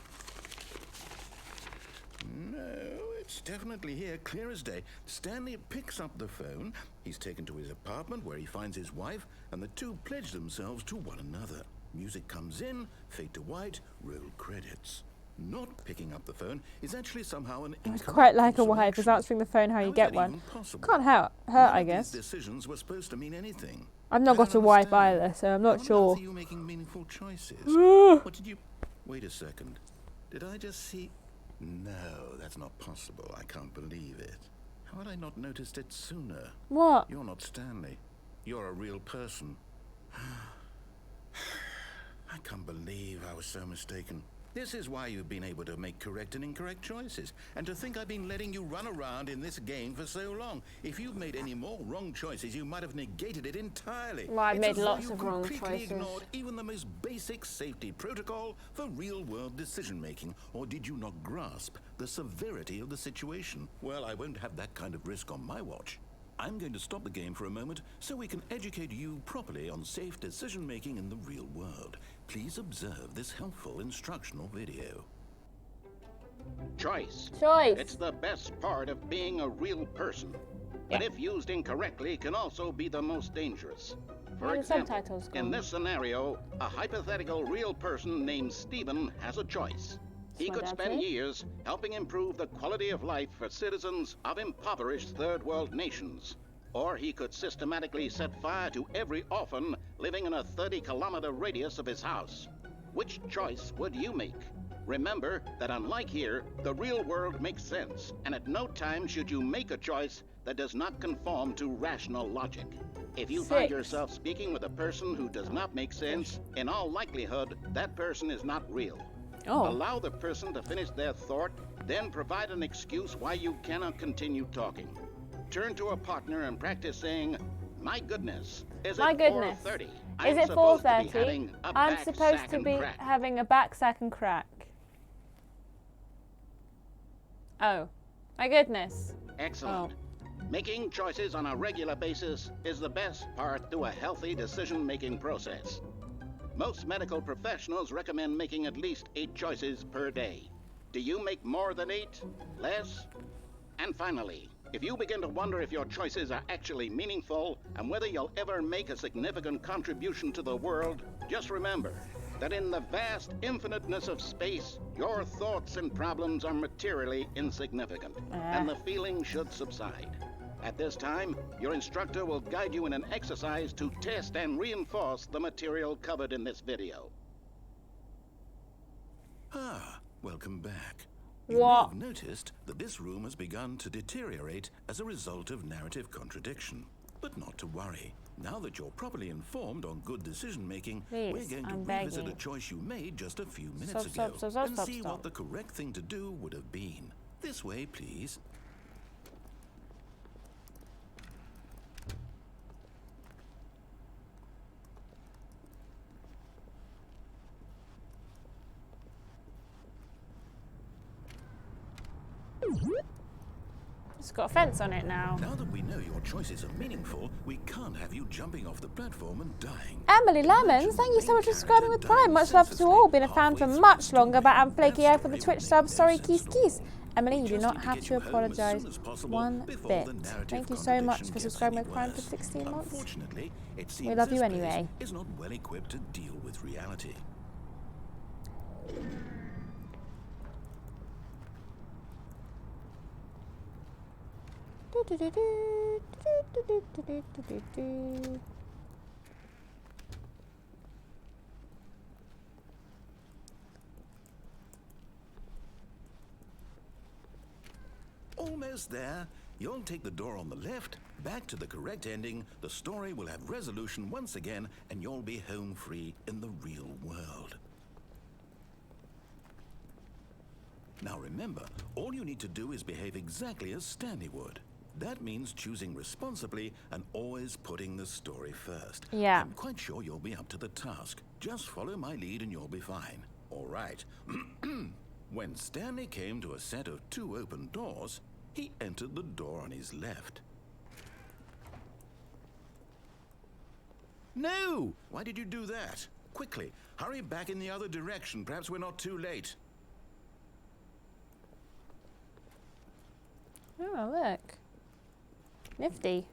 No, it's definitely here, clear as day. Stanley picks up the phone. He's taken to his apartment where he finds his wife, and the two pledge themselves to one another. Music comes in, fade to white, roll credits. Not picking up the phone is actually somehow an It's quite like a wife is answering the phone how you get one. Can't hurt, I guess. Decisions were supposed to mean anything. I've not got a wife either, so I'm not sure. Are you making meaningful choices? What did you... Wait a second. Did I just see... No, that's not possible. I can't believe it. How had I not noticed it sooner? What? You're not Stanley. You're a real person. I can't believe I was so mistaken. This is why you've been able to make correct and incorrect choices. And to think I've been letting you run around in this game for so long. If you've made any more wrong choices, you might have negated it entirely. Well, I've It's made as though lots you of wrong completely choices. ignored even the most basic safety protocol for real-world decision-making. Or did you not grasp the severity of the situation? Well, I won't have that kind of risk on my watch. I'm going to stop the game for a moment so we can educate you properly on safe decision-making in the real world. Please observe this helpful instructional video. Choice. Choice. It's the best part of being a real person. But if used incorrectly, can also be the most dangerous. For Where are the example, subtitles in gone? this scenario, a hypothetical real person named Stephen has a choice. He my could dad spend say? years helping improve the quality of life for citizens of impoverished third world nations. Or he could systematically set fire to every orphan living in a 30-kilometer radius of his house. Which choice would you make? Remember that unlike here, the real world makes sense, and at no time should you make a choice that does not conform to rational logic. If you find 6. yourself speaking with a person who does not make sense, in all likelihood, that person is not real. Oh. Allow the person to finish their thought, then provide an excuse why you cannot continue talking. turn to a partner and practice saying, "My goodness, is My it goodness. 4:30? Is it 4:30? I'm supposed to be having a back sack and crack. Oh, my goodness. Excellent. Making choices on a regular basis is the best part to a healthy decision-making process. Most medical professionals recommend making at least 8 choices per day. Do you make more than 8? Less? And finally, if you begin to wonder if your choices are actually meaningful and whether you'll ever make a significant contribution to the world, just remember that in the vast infiniteness of space, your thoughts and problems are materially insignificant, and the feeling should subside. At this time, your instructor will guide you in an exercise to test and reinforce the material covered in this video. Ah, welcome back. You What? may have noticed that this room has begun to deteriorate as a result of narrative contradiction. But not to worry. Now that you're properly informed on good decision-making, we're Please, going to I'm revisit begging. a choice you made just a few minutes Stop, ago stop, stop, stop, and stop, see stop. what the correct thing to do would have been. This way, please. It's got a fence on it now. Now that we know your choices are meaningful, we can't have you jumping off the platform and dying. Emily Lemons, thank you so much for subscribing with Prime. Much love to all. Been a fan for much longer, but I'm flaky out for the Twitch sub. Sorry, keys. Emily, you do not have to apologise one bit. Thank you so much for subscribing with Prime for 16 months. Unfortunately, it seems We love you this anyway. place is not well equipped to deal with reality. Almost there. You'll take the door on the left, back to the correct ending, the story will have resolution once again, and you'll be home free in the real world. Now remember, all you need to do is behave exactly as Stanley would. That means choosing responsibly and always putting the story first. Yeah. I'm quite sure you'll be up to the task. Just follow my lead and you'll be fine. All right. When Stanley came to a set of 2 open doors, he entered the door on his left. No! Why did you do that? Quickly, hurry back in the other direction. Perhaps we're not too late. Oh, look. Nifty.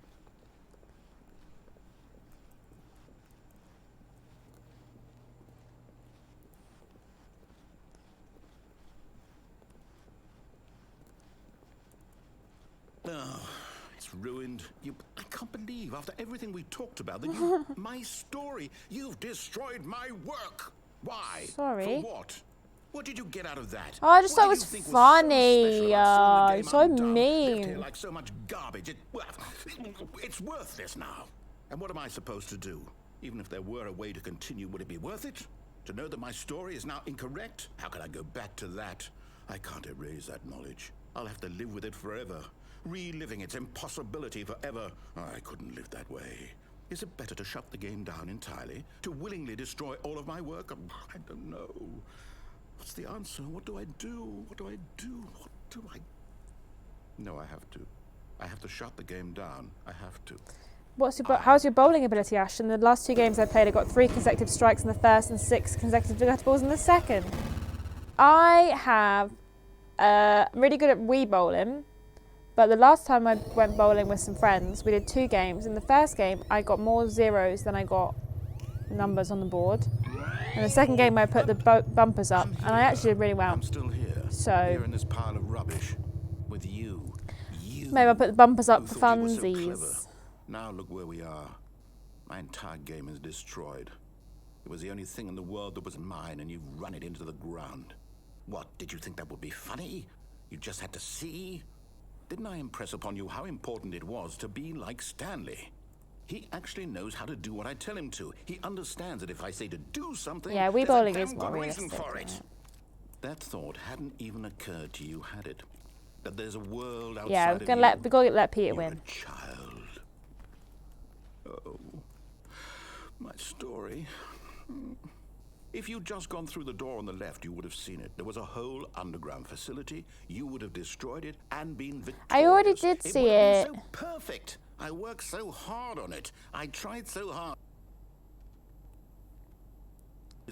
Oh, it's ruined. I can't believe after everything we talked about that you, my story, you've destroyed my work. Why? Sorry. For what? What did you get out of that? Oh, I just What thought it did was you think funny. so special about seeing the game So undone? mean. Left here like so much garbage. It's worthless now. And what am I supposed to do? Even if there were a way to continue, would it be worth it? To know that my story is now incorrect? How can I go back to that? I can't erase that knowledge. I'll have to live with it forever. Reliving its impossibility forever. I couldn't live that way. Is it better to shut the game down entirely? To willingly destroy all of my work? I don't know. What's the answer? What do I do? What do I do? What do I... No, I have to. I have to shut the game down. I have to. How's your bowling ability, Ashton? The last 2 games I played, I got 3 consecutive strikes in the first and 6 consecutive gut balls in the second. I have... I'm really good at Wii bowling. But the last time I went bowling with some friends, we did 2 games. In the first game, I got more zeros than I got numbers on the board. In the second game, I put the bumpers up, and I actually did really well. I'm still here. So Here in this pile of rubbish. With you. Maybe I'll put the bumpers up for Who thought you were so clever? funsies. Now look where we are. My entire game is destroyed. It was the only thing in the world that was mine, and you've run it into the ground. What, did you think that would be funny? You just had to see? Didn't I impress upon you how important it was to be like Stanley? He actually knows how to do what I tell him to. He understands that if I say to do something, Yeah, Wii there's bowling a is damn more good reason realistic, for it. isn't it? That thought hadn't even occurred to you, had it? That there's a world outside Yeah, of we're gonna you. let Peter You're win. a child. Oh, my story. If you'd just gone through the door on the left, you would have seen it. There was a whole underground facility. You would have destroyed it and been victorious. I already did see would have it. been so perfect. I worked so hard on it. I tried so hard.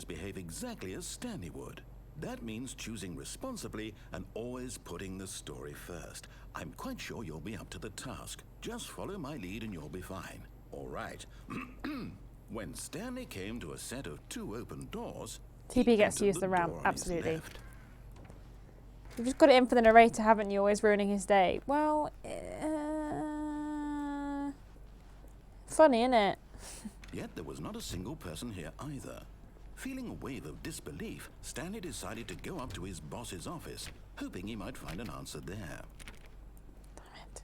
Behave exactly as Stanley would. That means choosing responsibly and always putting the story first. I'm quite sure you'll be up to the task. Just follow my lead and you'll be fine. All right. When Stanley came to a set of 2 open doors, TP gets to entered use the the ramp, door on his absolutely. left. You've just got it in for the narrator, haven't you? Always ruining his day. Well, funny, innit? Yet there was not a single person here either. Feeling a wave of disbelief, Stanley decided to go up to his boss's office, hoping he might find an answer there. Damn it.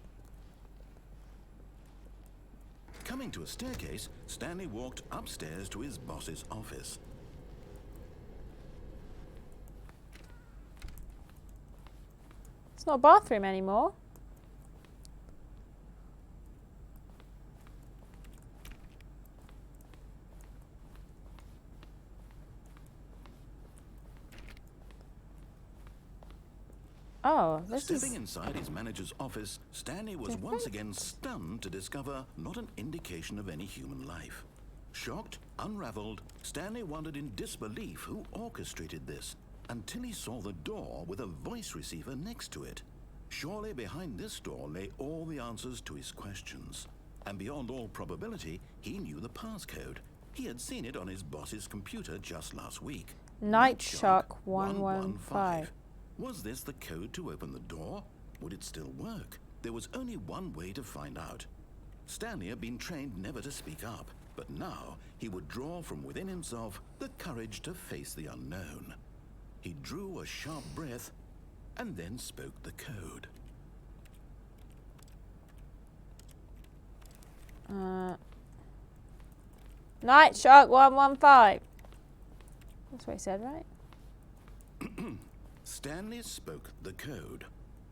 Coming to a staircase, Stanley walked upstairs to his boss's office. It's not a bathroom anymore. Oh, this is... Stepping inside his manager's office, Stanley was once again stunned to discover not an indication of any human life. Shocked, unraveled, Stanley wondered in disbelief who orchestrated this, until he saw the door with a voice receiver next to it. Surely behind this door lay all the answers to his questions. And beyond all probability, he knew the passcode. He had seen it on his boss's computer just last week. Night Shark 115. Was this the code to open the door? Would it still work? There was only one way to find out. Stanley had been trained never to speak up, but now he would draw from within himself the courage to face the unknown. He drew a sharp breath and then spoke the code. Night Shark 115. That's what he said, right? Stanley spoke the code.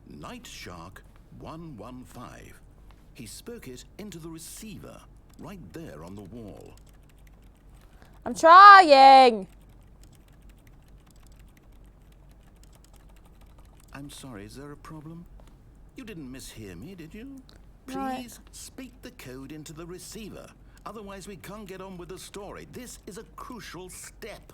Night Shark 115. He spoke it into the receiver, right there on the wall. I'm trying! I'm sorry, is there a problem? You didn't mishear me, did you? Right. Please speak the code into the receiver. Otherwise we can't get on with the story. This is a crucial step.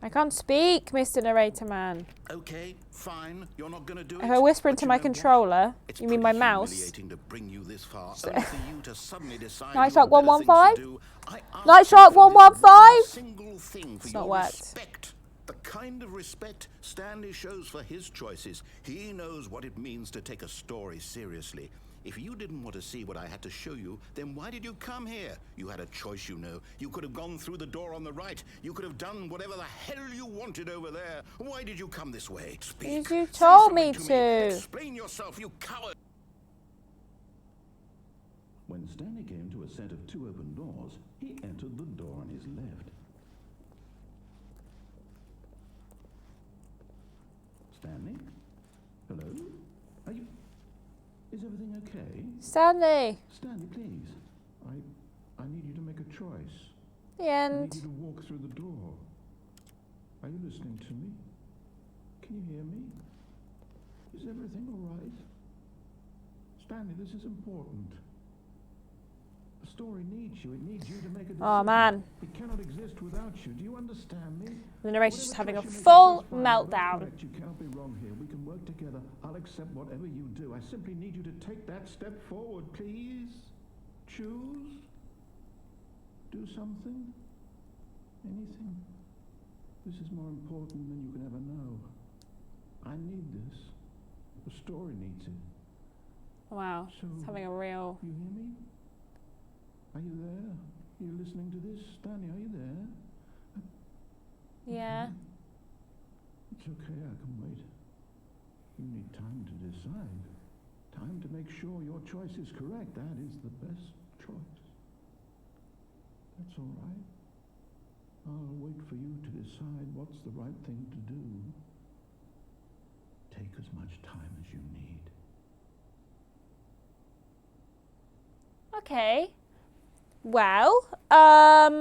I can't speak, Mr. Narrator Man. Okay, fine. You're not gonna do it. If I whisper into but my you know what? controller, It's you mean my pretty mouse? humiliating to bring you this far, only for you to suddenly decide Night you Shark have better things to 115? do. I asked Night you Shark for this 115? one single thing for It's not your worked. respect. The kind of respect Stanley shows for his choices. He knows what it means to take a story seriously. If you didn't want to see what I had to show you, then why did you come here? You had a choice, you know. You could have gone through the door on the right. You could have done whatever the hell you wanted over there. Why did you come this way? Speak. Because you Say told me something to. Explain yourself, you coward. When Stanley came to a set of 2 open doors, he entered the door on his left. Stanley? Hello? Are you... Is everything okay? Stanley! Stanley, please. I need you to make a choice. The I need end. you to walk through the door. Are you listening to me? Can you hear me? Is everything all right? Stanley, this is important. The story needs you. It needs you to make a decision. Oh man. It cannot exist without you. Do you understand me? The narrator's just Whatever having a choice you make is full just fine. meltdown. Correct. You can't be wrong here. We can work together. I'll accept whatever you do. I simply need you to take that step forward, please. Choose. Do something. Anything. This is more important than you can ever know. I need this. The story needs it. Wow. So, It's having a real... you hear me? Are you there? Are you listening to this? Stanley, are you there? Yeah. It's okay, I can wait. You need time to decide. Time to make sure your choice is correct. That is the best choice. That's all right. I'll wait for you to decide what's the right thing to do. take as much time as you need. Okay. Well, I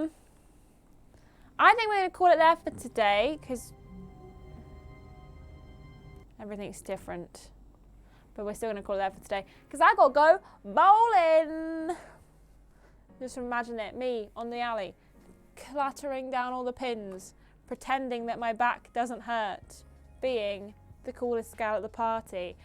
think we're going to call it there for today because everything's different. But we're still going to call it there for today because I got to go bowling. Just imagine it, me on the alley, clattering down all the pins, pretending that my back doesn't hurt, being the coolest gal at the party.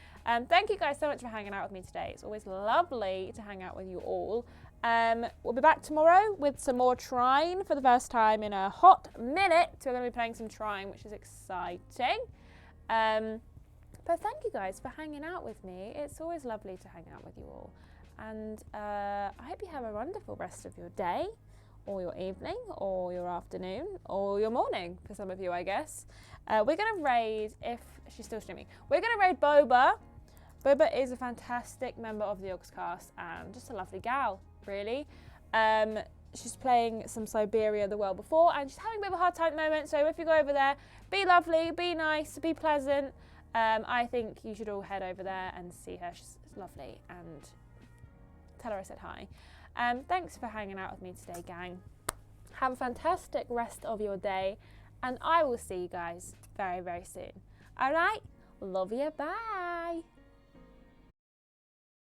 Thank you guys so much for hanging out with me today. It's always lovely to hang out with you all. We'll be back tomorrow with some more Trine for the first time in a hot minute. So we're going to be playing some Trine, which is exciting. But thank you guys for hanging out with me. It's always lovely to hang out with you all. And I hope you have a wonderful rest of your day, or your evening, or your afternoon, or your morning for some of you, I guess. We're going to raid, if she's still streaming, we're going to raid Boba. Boba is a fantastic member of the Acast and just a lovely gal, really. She's playing some Siberia the world before and she's having a bit of a hard time at the moment. So if you go over there, be lovely, be nice, be pleasant. I think you should all head over there and see her. She's lovely and tell her I said hi. Thanks for hanging out with me today, gang. Have a fantastic rest of your day and I will see you guys very, very soon. All right? Love you. Bye.